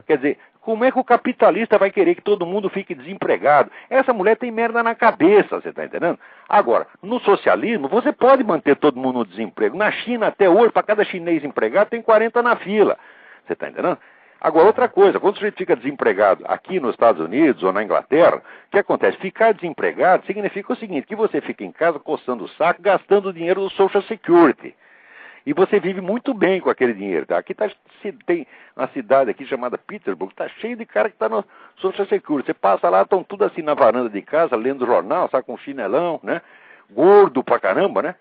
Quer dizer, como é que o capitalista vai querer que todo mundo fique desempregado? Essa mulher tem merda na cabeça, você está entendendo? Agora, no socialismo, você pode manter todo mundo no desemprego. Na China, até hoje, para cada chinês empregado, tem 40 na fila. Você está entendendo? Agora, outra coisa, quando o sujeito fica desempregado aqui nos Estados Unidos ou na Inglaterra, o que acontece? Ficar desempregado significa o seguinte, que você fica em casa coçando o saco, gastando o dinheiro do Social Security. E você vive muito bem com aquele dinheiro. Tá? Aqui tem uma cidade aqui chamada Petersburg, está cheio de cara que está no Social Security. Você passa lá, estão tudo assim na varanda de casa, lendo jornal, sabe, com um chinelão, né? Gordo pra caramba, né?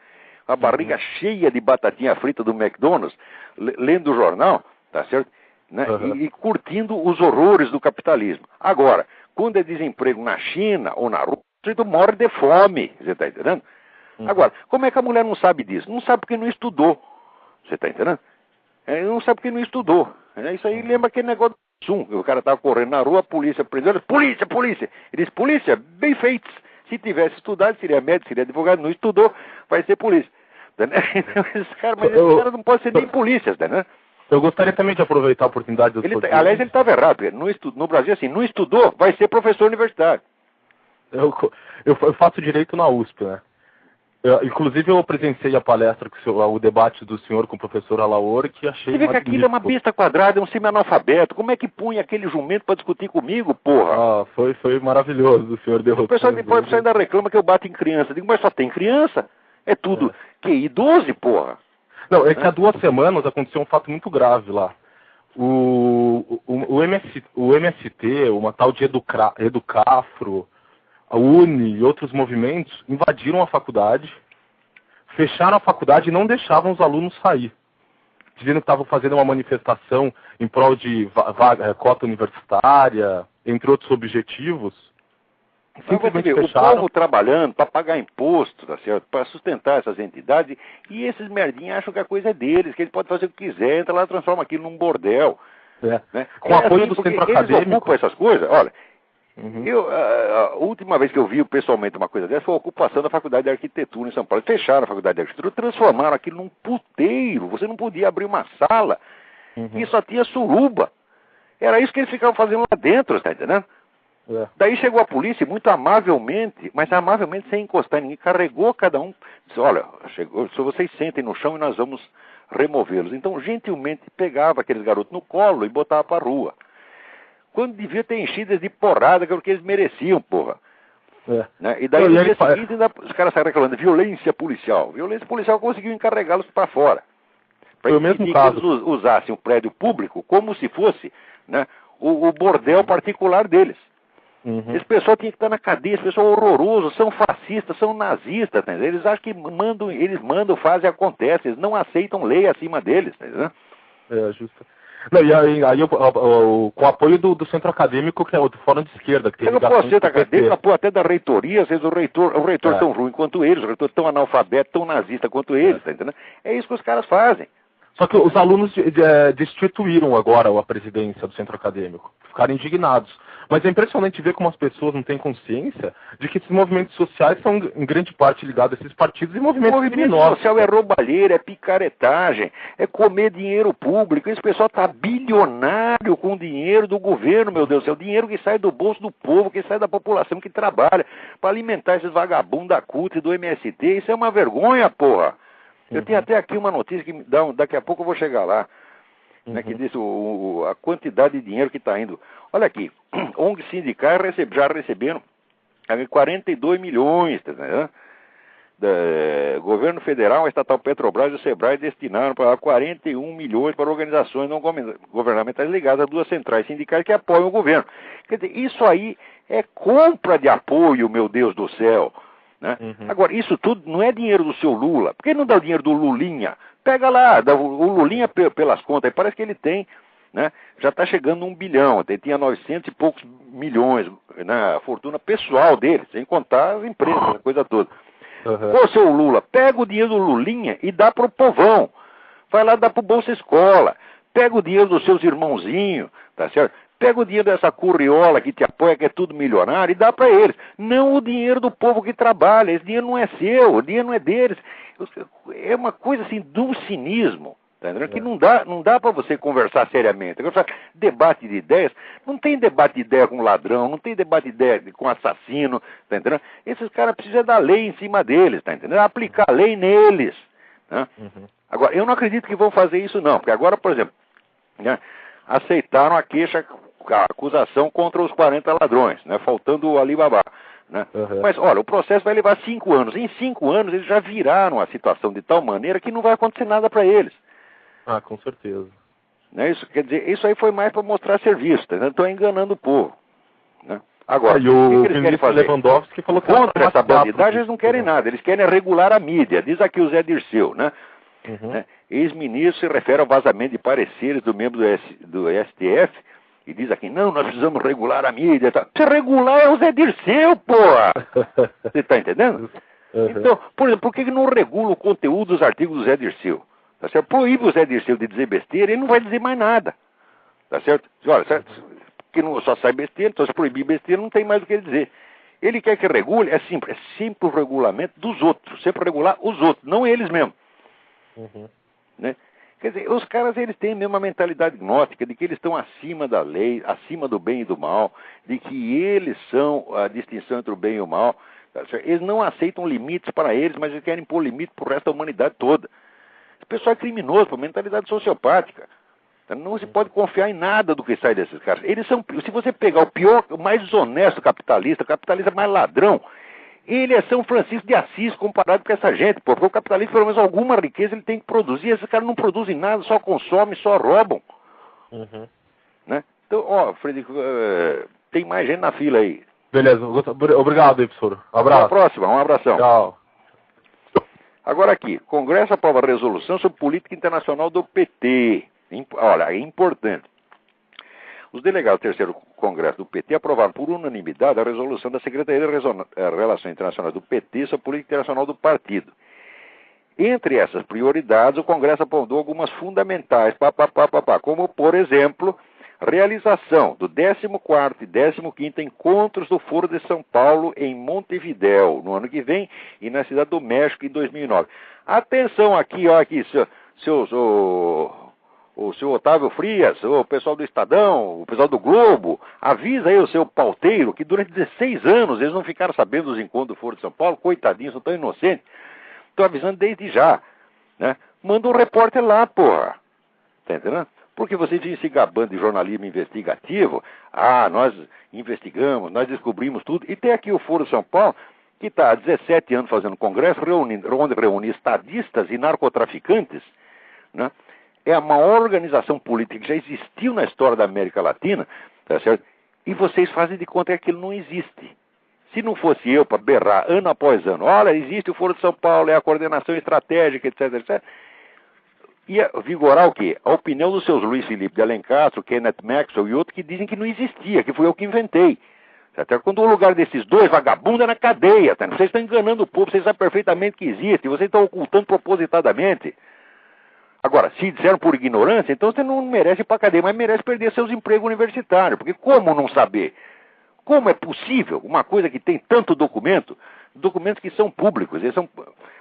A barriga cheia de batatinha frita do McDonald's, lendo o jornal, tá certo? Né? E curtindo os horrores do capitalismo. Agora, quando é desemprego na China ou na Rússia, o sujeito morre de fome, você está entendendo? Agora, como é que a mulher não sabe disso? Não sabe porque não estudou. Você está entendendo? Não sabe porque não estudou. Isso aí lembra aquele negócio do Zoom. O cara estava correndo na rua, a polícia prendeu ele. Polícia, polícia! Ele disse, polícia, bem feitos. Se tivesse estudado, seria médico, seria advogado. Não estudou, vai ser polícia. Esse cara não pode ser nem polícia, né? Eu gostaria também de aproveitar a oportunidade do aliás, ele estava errado. No Brasil, assim, não estudou, vai ser professor universitário. Eu faço direito na USP, né? Inclusive, eu presenciei a palestra, o debate do senhor com o professor Alaor, que achei. Você vê que aquilo é uma besta quadrada, é um semi-analfabeto. Como é que punha aquele jumento para discutir comigo, porra? Foi maravilhoso, o senhor derrotou. O pessoal depois ainda reclama que eu bato em criança. Eu digo, mas só tem criança? É tudo. Que idoso, porra? Não, é que há 2 semanas aconteceu um fato muito grave lá. O MST, uma tal de Educafro, a UNE e outros movimentos invadiram a faculdade, fecharam a faculdade e não deixavam os alunos sair. Dizendo que estavam fazendo uma manifestação em prol de cota universitária, entre outros objetivos. Simplesmente fecharam. O povo trabalhando para pagar imposto, tá certo? Para sustentar essas entidades, e esses merdinhos acham que a coisa é deles, que eles podem fazer o que quiser, entra lá e transforma aquilo num bordel. Né? Com apoio do centro acadêmico. Eles ocupam essas coisas, olha. A última vez que eu vi pessoalmente uma coisa dessa foi a ocupação da Faculdade de Arquitetura em São Paulo. Fecharam a Faculdade de Arquitetura, transformaram aquilo num puteiro. Você não podia abrir uma sala e só tinha suruba. Era isso que eles ficavam fazendo lá dentro, tá entendendo? Daí chegou a polícia muito amavelmente, mas amavelmente sem encostar em ninguém, carregou cada um, disse, olha, só vocês sentem no chão e nós vamos removê-los. Então, gentilmente, pegava aqueles garotos no colo e botava para a rua. Quando devia ter enchidas de porrada, que era o que eles mereciam, porra. Né? E daí, no dia seguinte, os caras saíram reclamando, violência policial. Violência policial conseguiu encarregá-los para fora. Para que eles usassem o prédio público como se fosse, né, o bordel particular deles. Esse pessoal tinha que estar na cadeia, esse pessoal horroroso, são fascistas, são nazistas, tá entendeu? Eles acham que eles mandam, fazem, acontece, eles não aceitam lei acima deles, tá entendeu? Justo. Não, e aí com o apoio do centro acadêmico, que é o Fórum de Esquerda, que tem ligação com o centro acadêmico, até da reitoria, às vezes o reitor tão ruim quanto eles, o reitor tão analfabeto, tão nazista quanto eles, tá entendendo? É isso que os caras fazem. Só que os alunos destituíram agora a presidência do centro acadêmico, ficaram indignados. Mas é impressionante ver como as pessoas não têm consciência de que esses movimentos sociais são, em grande parte, ligados a esses partidos e movimentos criminosos. O movimento social é roubalheira, é picaretagem, é comer dinheiro público. Esse pessoal está bilionário com o dinheiro do governo, meu Deus do céu. Dinheiro que sai do bolso do povo, que sai da população que trabalha para alimentar esses vagabundos da CUT e do MST. Isso é uma vergonha, porra. Eu tenho até aqui uma notícia que daqui a pouco eu vou chegar lá. Né, que diz a quantidade de dinheiro que está indo. Olha aqui, ONG sindicais já receberam 42 milhões, tá, né? Governo federal, a estatal Petrobras e o Sebrae destinaram para 41 milhões para organizações não governamentais ligadas a 2 centrais sindicais que apoiam o governo. Quer dizer, isso aí é compra de apoio, meu Deus do céu. Né? Agora, isso tudo não é dinheiro do seu Lula. Por que não dá o dinheiro do Lulinha? Pega lá, o Lulinha pelas contas, parece que ele tem, né, já está chegando a 1 bilhão, ele tinha 900 e poucos milhões, né, a fortuna pessoal dele, sem contar as empresas, a coisa toda. Ô, seu Lula, pega o dinheiro do Lulinha e dá para o povão, vai lá dar para o Bolsa Escola, pega o dinheiro dos seus irmãozinhos, tá certo? Pega o dinheiro dessa curriola que te apoia, que é tudo milionário, e dá para eles. Não o dinheiro do povo que trabalha. Esse dinheiro não é seu, o dinheiro não é deles. É uma coisa assim, de um cinismo, tá entendendo? Que não dá para você conversar seriamente. Agora, debate de ideias, não tem debate de ideia com ladrão, não tem debate de ideia com assassino, tá entendendo? Esses caras precisam da lei em cima deles, tá entendendo? Aplicar a lei neles. Né? Agora, eu não acredito que vão fazer isso não, porque agora, por exemplo, né, aceitaram a acusação contra os 40 ladrões, né, faltando o Alibaba. Né? Mas, olha, o processo vai levar 5 anos. Em 5 anos eles já viraram a situação de tal maneira que não vai acontecer nada para eles. Ah, com certeza. Né? Isso, quer dizer, isso aí foi mais para mostrar serviço, tá? Estão enganando o povo. Né? Agora, o que eles querem fazer? Lewandowski falou que contra essa bandidagem eles não querem nada, eles querem regular a mídia. Diz aqui o Zé Dirceu, né? Né? Ex-ministro se refere ao vazamento de pareceres do membro do STF e diz aqui, não, nós precisamos regular a mídia. Tá? Se regular é o Zé Dirceu, porra! Você está entendendo? Então, por exemplo, por que não regula o conteúdo dos artigos do Zé Dirceu? Tá certo? Proíbe o Zé Dirceu de dizer besteira, ele não vai dizer mais nada. Tá certo? Olha, certo? Que não só sai besteira, então se proibir besteira não tem mais o que ele dizer. Ele quer que regule, é sempre o regulamento dos outros, sempre regular os outros, não eles mesmos. Né? Quer dizer, os caras eles têm mesmo a mentalidade gnóstica de que eles estão acima da lei, acima do bem e do mal, de que eles são a distinção entre o bem e o mal. Tá? Eles não aceitam limites para eles, mas eles querem pôr limite para o resto da humanidade toda. Esse pessoal é criminoso, por mentalidade sociopática. Não se pode confiar em nada do que sai desses caras. Eles são, se você pegar o pior, o mais desonesto capitalista, o capitalista mais ladrão, ele é São Francisco de Assis comparado com essa gente, porque o capitalista, pelo menos alguma riqueza, ele tem que produzir. Esses caras não produzem nada, só consomem, só roubam. Né? Então, ó, Frederico, tem mais gente na fila aí. Beleza, obrigado aí, professor. Um abraço. Até a próxima, um abração. Tchau. Agora aqui, Congresso aprova a resolução sobre política internacional do PT. Olha, é importante. Os delegados do 3º Congresso do PT aprovaram por unanimidade a resolução da Secretaria de Relações Internacionais do PT sobre a política internacional do partido. Entre essas prioridades, o Congresso apontou algumas fundamentais, como, por exemplo, realização do 14º e 15º Encontros do Foro de São Paulo em Montevidéu, no ano que vem, e na Cidade do México, em 2009. Atenção aqui, ó, aqui, o seu Otávio Frias, o pessoal do Estadão, o pessoal do Globo, avisa aí o seu pauteiro que durante 16 anos eles não ficaram sabendo dos encontros do Foro de São Paulo, coitadinhos, são tão inocentes. Estou avisando desde já, né? Manda um repórter lá, porra. Tá entendendo? Porque vocês vêm se gabando de jornalismo investigativo. Ah, nós investigamos, nós descobrimos tudo. E tem aqui o Foro de São Paulo, que está há 17 anos fazendo congresso, onde reúne estadistas e narcotraficantes, né? É a maior organização política que já existiu na história da América Latina, tá certo? E vocês fazem de conta que aquilo não existe. Se não fosse eu para berrar ano após ano, olha, existe o Foro de São Paulo, é a coordenação estratégica, etc, etc, ia vigorar o quê? A opinião dos seus Luiz Felipe de Alencastro, Kenneth Maxwell e outros que dizem que não existia, que foi eu que inventei. Até quando o lugar desses dois vagabundos é na cadeia, tá? Vocês estão enganando o povo, vocês sabem perfeitamente que existe, vocês estão ocultando propositadamente. Agora, se disseram por ignorância, então você não merece ir para a cadeia, mas merece perder seus empregos universitários. Porque como não saber Como é possível uma coisa que tem tanto documento, documentos que são públicos, eles são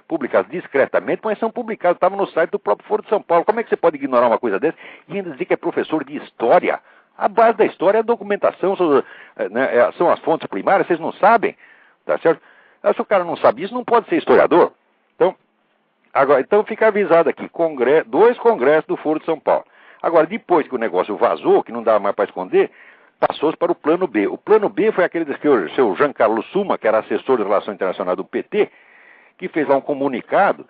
publicados discretamente, mas são publicados, estavam no site do próprio Foro de São Paulo. Como é que você pode ignorar uma coisa dessa e ainda dizer que é professor de história? A base da história é a documentação, são as fontes primárias, vocês não sabem, tá certo? Se o cara não sabe isso, não pode ser historiador. Então fica avisado aqui, 2 congressos do Foro de São Paulo. Agora, depois que o negócio vazou, que não dava mais para esconder, passou-se para o plano B. O plano B foi aquele que o seu Giancarlo Summa, que era assessor de relações internacionais do PT, que fez lá um comunicado,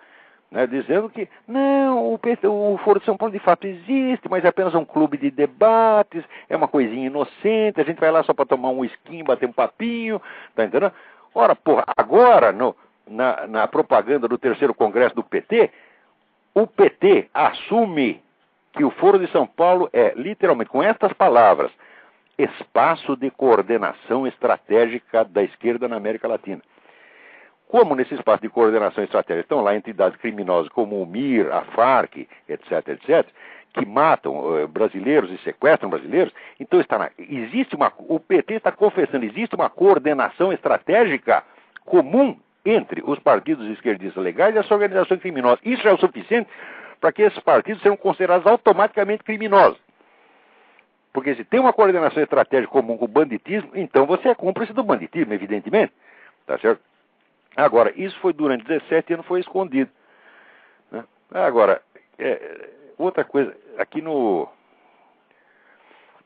né, dizendo que não, o Foro de São Paulo de fato existe, mas é apenas um clube de debates, é uma coisinha inocente, a gente vai lá só para tomar um whisky, bater um papinho, tá entendendo? Ora, porra, agora, na propaganda do 3º Congresso do PT, o PT assume que o Foro de São Paulo é, literalmente, com estas palavras, espaço de coordenação estratégica da esquerda na América Latina. Como nesse espaço de coordenação estratégica estão lá entidades criminosas como o MIR, a FARC, etc., que matam brasileiros e sequestram brasileiros, então o PT está confessando, existe uma coordenação estratégica comum entre os partidos esquerdistas legais e as organizações criminosas. Isso é o suficiente para que esses partidos sejam considerados automaticamente criminosos. Porque se tem uma coordenação estratégica comum com o banditismo, então você é cúmplice do banditismo, evidentemente. Tá certo? Agora, isso foi durante 17 anos, foi escondido. Né? Agora, outra coisa, aqui no...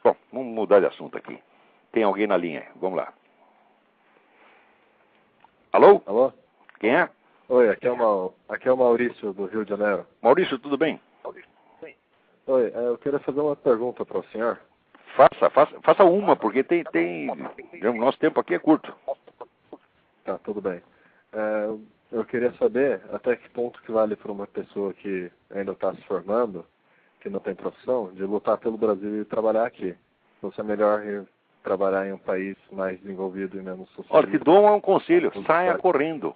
Bom, vamos mudar de assunto aqui. Tem alguém na linha, vamos lá. Alô? Alô? Quem é? Oi, aqui é o Maurício, do Rio de Janeiro. Maurício, tudo bem? Oi, eu queria fazer uma pergunta para o senhor. Faça uma, porque o nosso tempo aqui é curto. Tá, tudo bem. Eu queria saber até que ponto que vale para uma pessoa que ainda está se formando, que não tem profissão, de lutar pelo Brasil e trabalhar aqui. Ou se é melhor ir trabalhar em um país mais desenvolvido e menos socialista. Olha, te dou um conselho, saia correndo.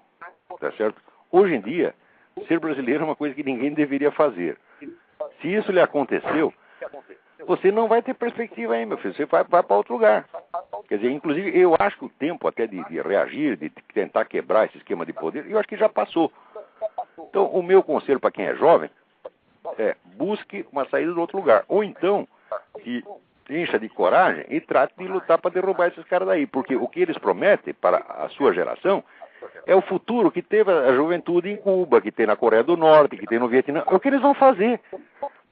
Tá certo? Hoje em dia, ser brasileiro é uma coisa que ninguém deveria fazer. Se isso lhe aconteceu, você não vai ter perspectiva aí, meu filho. Você vai para outro lugar. Quer dizer, inclusive, eu acho que o tempo até de reagir, de tentar quebrar esse esquema de poder, eu acho que já passou. Então, o meu conselho para quem é jovem é busque uma saída de outro lugar. Ou então, se encha de coragem e trate de lutar para derrubar esses caras daí. Porque o que eles prometem para a sua geração é o futuro que teve a juventude em Cuba, que tem na Coreia do Norte, que tem no Vietnã. É o que eles vão fazer.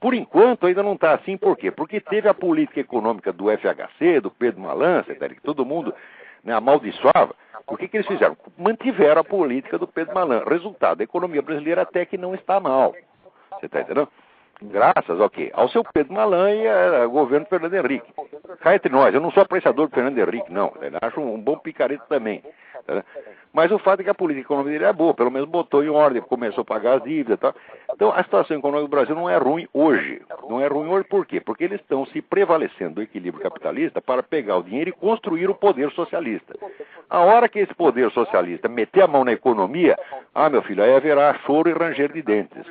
Por enquanto ainda não está assim, por quê? Porque teve a política econômica do FHC, do Pedro Malan, que todo mundo, né, amaldiçoava. O que eles fizeram? Mantiveram a política do Pedro Malan. Resultado, a economia brasileira até que não está mal. Você está entendendo? Graças ao quê? Ao seu Pedro Malan e ao governo Fernando Henrique. Cá entre nós, eu não sou apreciador do Fernando Henrique, não. Eu acho um bom picareta também. Tá? Mas o fato é que a política econômica dele é boa, pelo menos botou em ordem, começou a pagar as dívidas e tal. Então a situação econômica do Brasil não é ruim hoje. Não é ruim hoje por quê? Porque eles estão se prevalecendo do equilíbrio capitalista para pegar o dinheiro e construir o poder socialista. A hora que esse poder socialista meter a mão na economia, meu filho, aí haverá choro e ranger de dentes.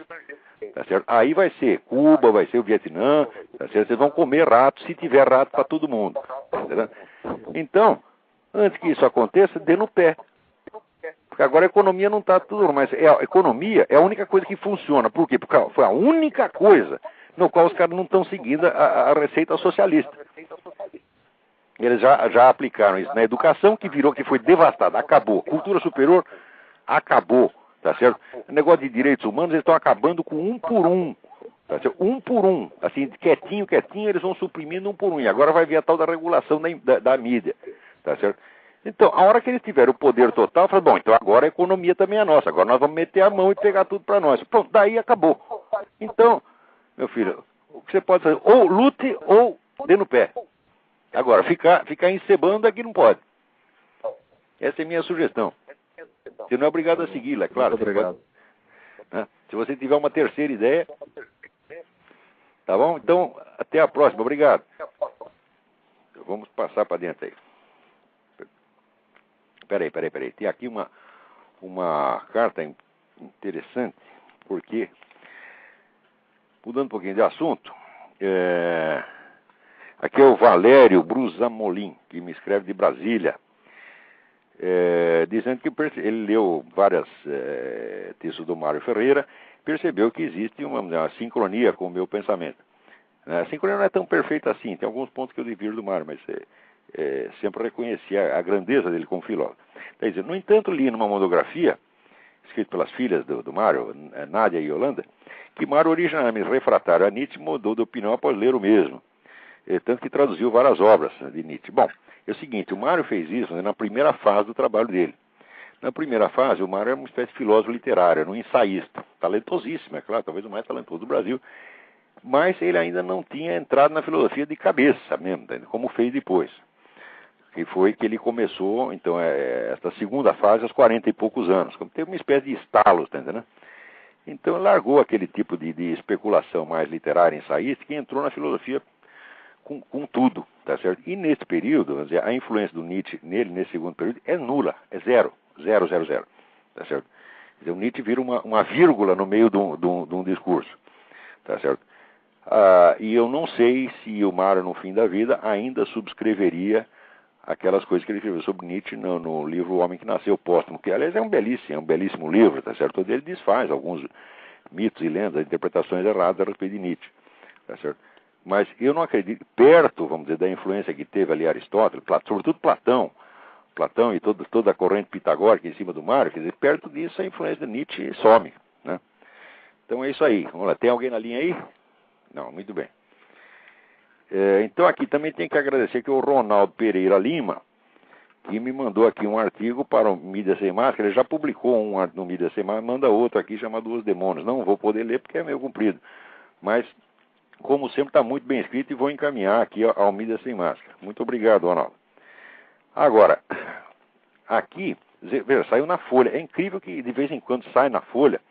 Tá certo? Aí vai ser Cuba, vai ser o Vietnã, tá certo? Vocês vão comer rato se tiver rato para todo mundo. Tá certo? Então, antes que isso aconteça, dê no pé. Porque agora a economia não está tudo, mas a economia é a única coisa que funciona. Por quê? Porque foi a única coisa no qual os caras não estão seguindo a receita socialista. Eles já aplicaram isso na educação, que foi devastada, acabou. Cultura superior, acabou. Tá certo? O negócio de direitos humanos, eles estão acabando com um por um. Tá certo? Um por um. Assim, quietinho, eles vão suprimindo um por um. E agora vai vir a tal da regulação da mídia. Tá certo? Então, a hora que eles tiverem o poder total, fala, bom, então agora a economia também é nossa. Agora nós vamos meter a mão e pegar tudo para nós. Pronto, daí acabou. Então, meu filho, o que você pode fazer? Ou lute ou dê no pé. Agora, ficar encebando aqui não pode. Essa é a minha sugestão. Você não é obrigado a segui-la, é claro. Muito obrigado. Né? Se você tiver uma terceira ideia, tá bom? Então, até a próxima. Obrigado. Vamos passar para dentro aí. Peraí. Tem aqui uma carta interessante, porque, mudando um pouquinho de assunto, Aqui é o Valério Brusamolin, que me escreve de Brasília, dizendo que ele leu várias textos do Mário Ferreira, percebeu que existe uma sincronia com o meu pensamento. A sincronia não é tão perfeita assim, tem alguns pontos que eu divirjo do Mário, mas sempre reconheci a grandeza dele como filósofo. Quer dizer, no entanto, li numa monografia, escrita pelas filhas do Mário, Nádia e Yolanda, que Mário, originalmente refratário a Nietzsche, mudou de opinião após ler o mesmo. Tanto que traduziu várias obras de Nietzsche. Bom, é o seguinte, o Mário fez isso na primeira fase do trabalho dele. Na primeira fase, o Mário era uma espécie de filósofo literário, um ensaísta, talentosíssimo, é claro, talvez o mais talentoso do Brasil, mas ele ainda não tinha entrado na filosofia de cabeça mesmo, como fez depois. Que foi que ele começou, então, esta segunda fase aos 40 e poucos anos, como teve uma espécie de estalo, tá entendendo? Então ele largou aquele tipo de especulação mais literária, ensaística, e entrou na filosofia com tudo, tá certo? E nesse período, vamos dizer, a influência do Nietzsche nele, nesse segundo período, é nula, é zero, tá certo? Quer dizer, o Nietzsche vira uma vírgula no meio de um discurso, tá certo? E eu não sei se o Mário, no fim da vida, ainda subscreveria aquelas coisas que ele escreveu sobre Nietzsche no livro O Homem que Nasceu Póstumo, que, aliás, é um belíssimo livro, tá certo? Todo ele desfaz alguns mitos e lendas, interpretações erradas a respeito de Nietzsche, tá certo? Mas eu não acredito, perto, vamos dizer, da influência que teve ali Aristóteles, sobretudo Platão e toda a corrente pitagórica em cima do Mário, quer dizer, perto disso a influência de Nietzsche some, né? Então é isso aí. Vamos lá, tem alguém na linha aí? Não, muito bem. Então aqui também tem que agradecer que o Ronaldo Pereira Lima, que me mandou aqui um artigo para o Mídia Sem Máscara. Ele já publicou um no Mídia Sem Máscara, manda outro aqui chamado Os Demônios. Não vou poder ler porque é meio comprido, mas como sempre está muito bem escrito e vou encaminhar aqui ao Mídia Sem Máscara. Muito obrigado, Ronaldo. Agora, aqui, veja, saiu na Folha. É incrível que de vez em quando sai na Folha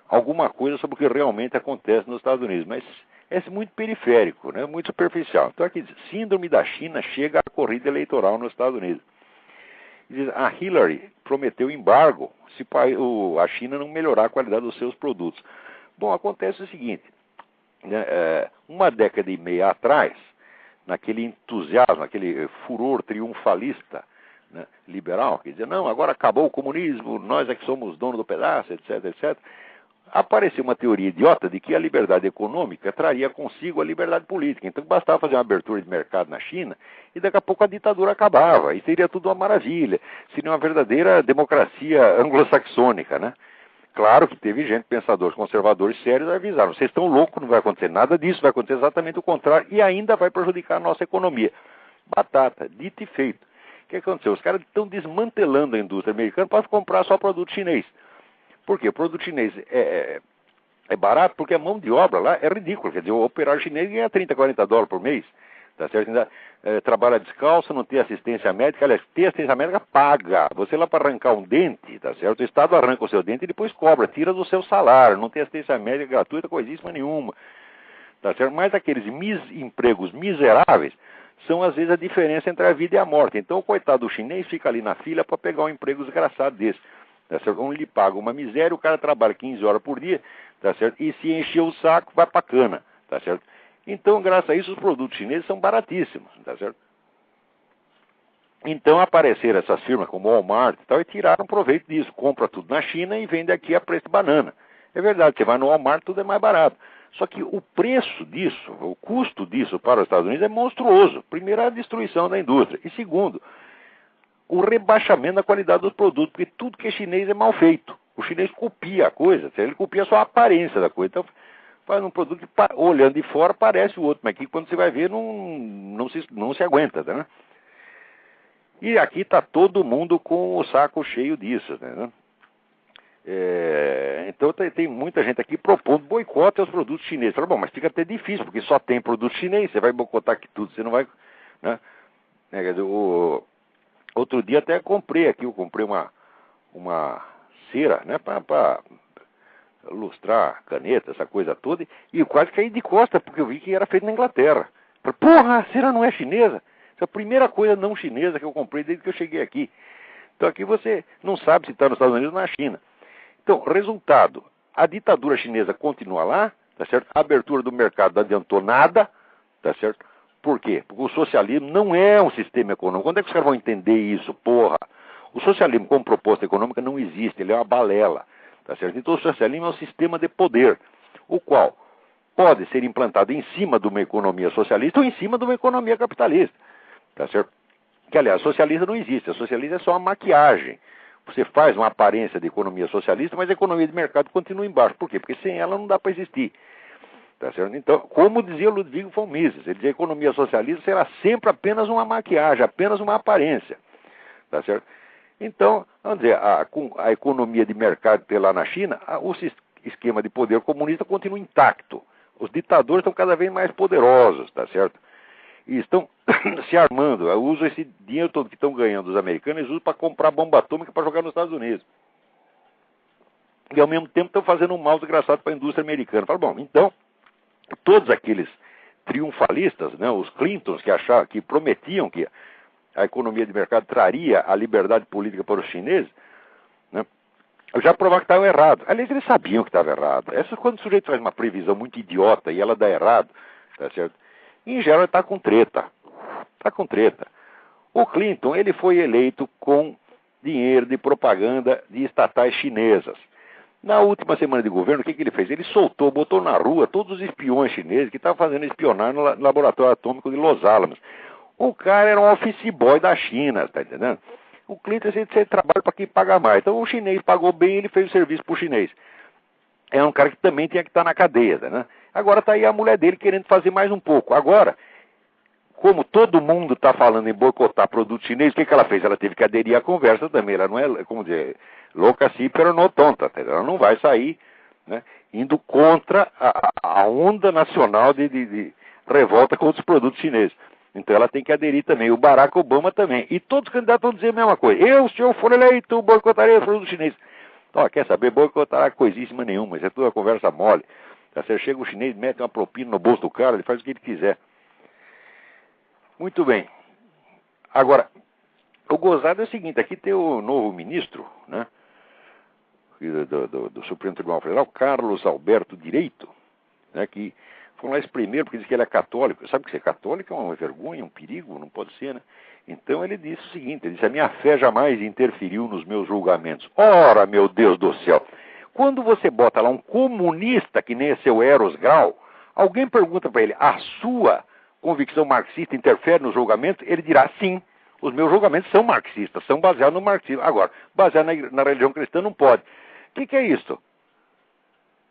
alguma coisa sobre o que realmente acontece nos Estados Unidos, mas é muito periférico, né? Muito superficial. Então aqui diz, síndrome da China chega à corrida eleitoral nos Estados Unidos. Diz, a Hillary prometeu embargo se a China não melhorar a qualidade dos seus produtos. Bom, acontece o seguinte, né? Uma década e meia atrás, naquele entusiasmo, aquele furor triunfalista, né, liberal, que dizia, não, agora acabou o comunismo, nós é que somos dono do pedaço, etc, etc. Apareceu uma teoria idiota de que a liberdade econômica traria consigo a liberdade política. Então bastava fazer uma abertura de mercado na China e daqui a pouco a ditadura acabava. E seria tudo uma maravilha. Seria uma verdadeira democracia anglo-saxônica, né? Claro que teve gente, pensadores conservadores sérios, avisaram, vocês estão loucos, não vai acontecer nada disso, vai acontecer exatamente o contrário e ainda vai prejudicar a nossa economia. Batata, dito e feito. O que aconteceu? Os caras estão desmantelando a indústria americana para comprar só produto chinês. Por quê? O produto chinês é barato porque a mão de obra lá é ridícula. Quer dizer, o operário chinês ganha 30, 40 dólares por mês. Tá certo? Ainda, trabalha descalço, não tem assistência médica. Aliás, ter assistência médica paga. Você lá para arrancar um dente, tá certo? O Estado arranca o seu dente e depois cobra, tira do seu salário. Não tem assistência médica gratuita, coisíssima nenhuma. Tá certo? Mas aqueles empregos miseráveis são às vezes a diferença entre a vida e a morte. Então o coitado do chinês fica ali na fila para pegar um emprego desgraçado desse. Tá certo? Onde lhe paga uma miséria, o cara trabalha 15 horas por dia, tá certo? E se encher o saco, vai pra cana, tá certo? Então, graças a isso, os produtos chineses são baratíssimos, tá certo? Então apareceram essas firmas como Walmart e tal, e tiraram proveito disso. Compra tudo na China e vende aqui a preço de banana. É verdade, você vai no Walmart, tudo é mais barato. Só que o preço disso, o custo disso para os Estados Unidos é monstruoso. Primeiro, a destruição da indústria. E segundo, o rebaixamento da qualidade dos produtos, porque tudo que é chinês é mal feito. O chinês copia a coisa, ele copia só a aparência da coisa. Então, faz um produto que, olhando de fora, parece o outro, mas aqui, quando você vai ver, não se aguenta, né? E aqui está todo mundo com o saco cheio disso, né? Então, tem muita gente aqui propondo boicote aos produtos chineses. Fala, bom, mas fica até difícil, porque só tem produto chinês, você vai boicotar aqui tudo, você não vai... Né? Outro dia até comprei uma cera, né, para lustrar caneta, essa coisa toda, e eu quase caí de costa, porque eu vi que era feito na Inglaterra. Falei, porra, a cera não é chinesa? Essa é a primeira coisa não chinesa que eu comprei desde que eu cheguei aqui. Então aqui você não sabe se está nos Estados Unidos ou na China. Então, resultado, a ditadura chinesa continua lá, tá certo? A abertura do mercado não adiantou nada, tá certo? Por quê? Porque o socialismo não é um sistema econômico. Quando é que os caras vão entender isso, porra? O socialismo como proposta econômica não existe, ele é uma balela. Tá certo? Então o socialismo é um sistema de poder, o qual pode ser implantado em cima de uma economia socialista ou em cima de uma economia capitalista. Tá certo? Que, aliás, socialista não existe. A socialista é só uma maquiagem. Você faz uma aparência de economia socialista, mas a economia de mercado continua embaixo. Por quê? Porque sem ela não dá para existir. Tá certo? Então, como dizia Ludwig von Mises, ele dizia que a economia socialista será sempre apenas uma maquiagem, apenas uma aparência. Tá certo? Então, vamos dizer, a economia de mercado que tem lá na China, o esquema de poder comunista continua intacto. Os ditadores estão cada vez mais poderosos, tá certo? E estão se armando. Usam esse dinheiro todo que estão ganhando os americanos, eles usam para comprar bomba atômica para jogar nos Estados Unidos. E ao mesmo tempo estão fazendo um mal desgraçado para a indústria americana. Fala, bom, então, todos aqueles triunfalistas, né, os Clintons que prometiam que a economia de mercado traria a liberdade política para os chineses, né, já provaram que estavam errados. Aliás, eles sabiam que estava errado. Essa, quando o sujeito faz uma previsão muito idiota e ela dá errado, tá certo? Em geral, ele está com treta. Está com treta. O Clinton, ele foi eleito com dinheiro de propaganda de estatais chinesas. Na última semana de governo, o que ele fez? Ele botou na rua todos os espiões chineses que estavam fazendo espionagem no laboratório atômico de Los Alamos. O cara era um office boy da China, tá entendendo? O Clinton sempre trabalha para quem paga mais. Então o chinês pagou bem, ele fez o serviço para o chinês. É um cara que também tinha que estar na cadeia, né? Agora está aí a mulher dele querendo fazer mais um pouco. Agora, como todo mundo está falando em boicotar produto chinês, o que ela fez? Ela teve que aderir à conversa também. Ela não é, como dizer, louca assim, pero não tonta. Ela não vai sair, né, indo contra a onda nacional de revolta contra os produtos chineses. Então ela tem que aderir também. O Barack Obama também. E todos os candidatos vão dizer a mesma coisa. Se eu for eleito, boicotarei os produtos chineses. Então, quer saber? Boicotará coisíssima nenhuma. Isso é toda conversa mole. Você chega o chinês, mete uma propina no bolso do cara, ele faz o que ele quiser. Muito bem. Agora, o gozado é o seguinte, aqui tem o novo ministro, né, do Supremo Tribunal Federal, Carlos Alberto Direito, né, que foi lá esse primeiro, porque diz que ele é católico. Sabe que ser católico é uma vergonha, um perigo, não pode ser, né? Então ele disse o seguinte, ele disse, a minha fé jamais interferiu nos meus julgamentos. Ora, meu Deus do céu! Quando você bota lá um comunista que nem esse seu Eros Grau, alguém pergunta para ele, a sua convicção marxista interfere nos julgamentos? Ele dirá, sim, os meus julgamentos são marxistas, são baseados no marxismo. Agora, baseado na religião cristã não pode. O que é isso?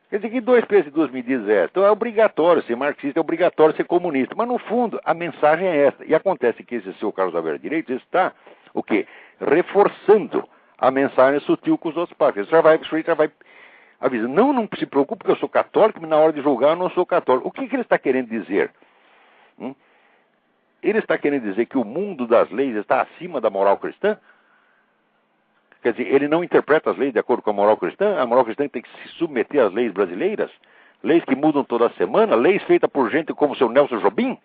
Quer dizer, que dois pesos e duas medidas é essa? Então é obrigatório ser marxista, é obrigatório ser comunista. Mas no fundo, a mensagem é essa. E acontece que esse seu Carlos Alberto Direito está, o quê? Reforçando a mensagem sutil com os outros partes. Ele já vai avisando, não se preocupe porque eu sou católico, mas na hora de julgar eu não sou católico. O que ele está querendo dizer? Ele está querendo dizer que o mundo das leis está acima da moral cristã? Quer dizer, ele não interpreta as leis de acordo com a moral cristã? A moral cristã tem que se submeter às leis brasileiras? Leis que mudam toda semana? Leis feitas por gente como o seu Nelson Jobim?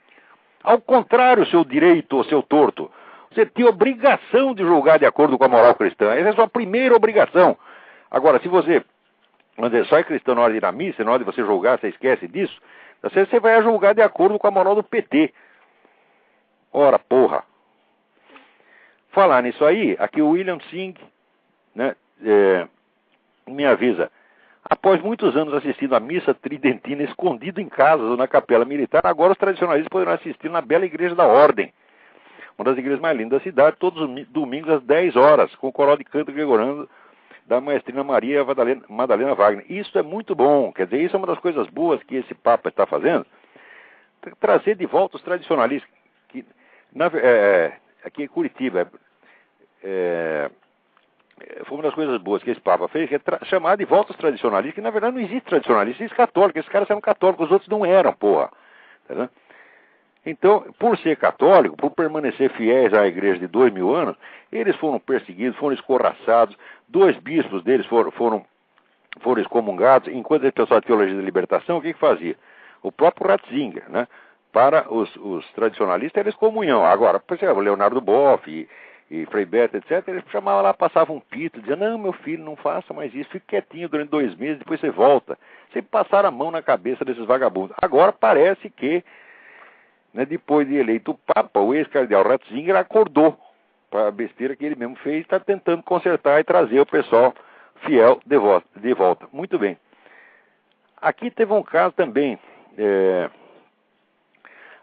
Ao contrário, seu direito ou seu torto. Você tem obrigação de julgar de acordo com a moral cristã. Essa é a sua primeira obrigação. Agora, se você só é cristão na hora de ir à missa, na hora de você julgar, você esquece disso, você vai julgar de acordo com a moral do PT. Ora, porra. Falar nisso aí, aqui o William Singh, né, me avisa, após muitos anos assistindo a missa tridentina escondido em casas ou na capela militar, agora os tradicionalistas poderão assistir na bela igreja da Ordem, uma das igrejas mais lindas da cidade, todos os domingos às 10 horas, com o coral de canto gregoriano da maestrina Maria Madalena Wagner. Isso é muito bom, quer dizer, isso é uma das coisas boas que esse Papa está fazendo, trazer de volta os tradicionalistas, que, aqui em Curitiba, foi uma das coisas boas que esse Papa fez, que é chamar de volta os tradicionalistas, que na verdade não existe tradicionalista, existe católico, esses caras eram católicos, os outros não eram, porra. Tá. Então, por ser católico, por permanecer fiéis à igreja de 2000 anos, eles foram perseguidos, foram escorraçados, 2 bispos deles foram excomungados, enquanto esse pessoal de teologia da libertação, o que fazia? O próprio Ratzinger, né? Para os tradicionalistas era excomunhão. Agora, por exemplo, Leonardo Boff e Frei Beto, etc., eles chamavam lá, passavam um pito, diziam, não, meu filho, não faça mais isso, fique quietinho durante 2 meses, depois você volta. Sempre passaram a mão na cabeça desses vagabundos. Agora parece que né, depois de eleito o Papa, o ex-cardeal Ratzinger acordou para a besteira que ele mesmo fez e está tentando consertar e trazer o pessoal fiel de volta. Muito bem. Aqui teve um caso também.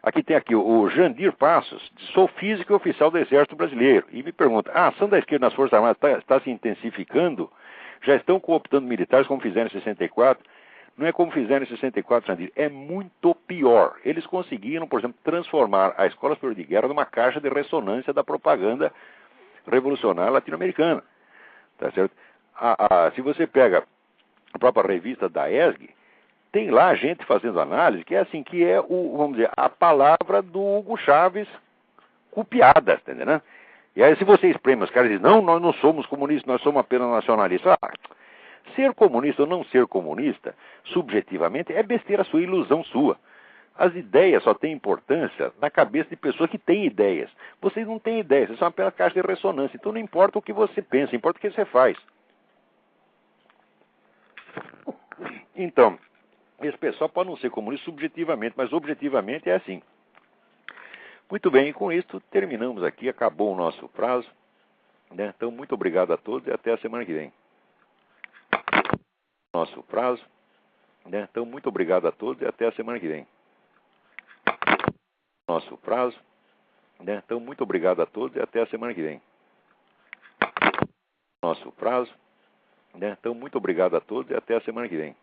Aqui tem o Jandir Passos, sou físico e oficial do Exército Brasileiro, e me pergunta, a ação da esquerda nas Forças Armadas está se intensificando? Já estão cooptando militares como fizeram em 64? Não é como fizeram em 64, Jandir, é muito pior. Eles conseguiram, por exemplo, transformar a Escola Superior de Guerra numa caixa de ressonância da propaganda revolucionária latino-americana. Tá certo? Se você pega a própria revista da ESG, tem lá gente fazendo análise que é assim, que é vamos dizer, a palavra do Hugo Chávez copiada, tá entendendo? E aí se você espreme, os caras dizem, não, nós não somos comunistas, nós somos apenas nacionalistas. Ser comunista ou não ser comunista, subjetivamente, é besteira sua, ilusão sua. As ideias só têm importância na cabeça de pessoas que têm ideias. Vocês não têm ideias, vocês são apenas caixa de ressonância. Então não importa o que você pensa, importa o que você faz. Então, esse pessoal pode não ser comunista subjetivamente, mas objetivamente é assim. Muito bem, e com isso terminamos aqui, acabou o nosso prazo. Né? Então, muito obrigado a todos e até a semana que vem. Nosso prazo. Né? Então, muito obrigado a todos e até a semana que vem. Nosso prazo. Né? Então, muito obrigado a todos e até a semana que vem. Nosso prazo. Né? Então, muito obrigado a todos e até a semana que vem.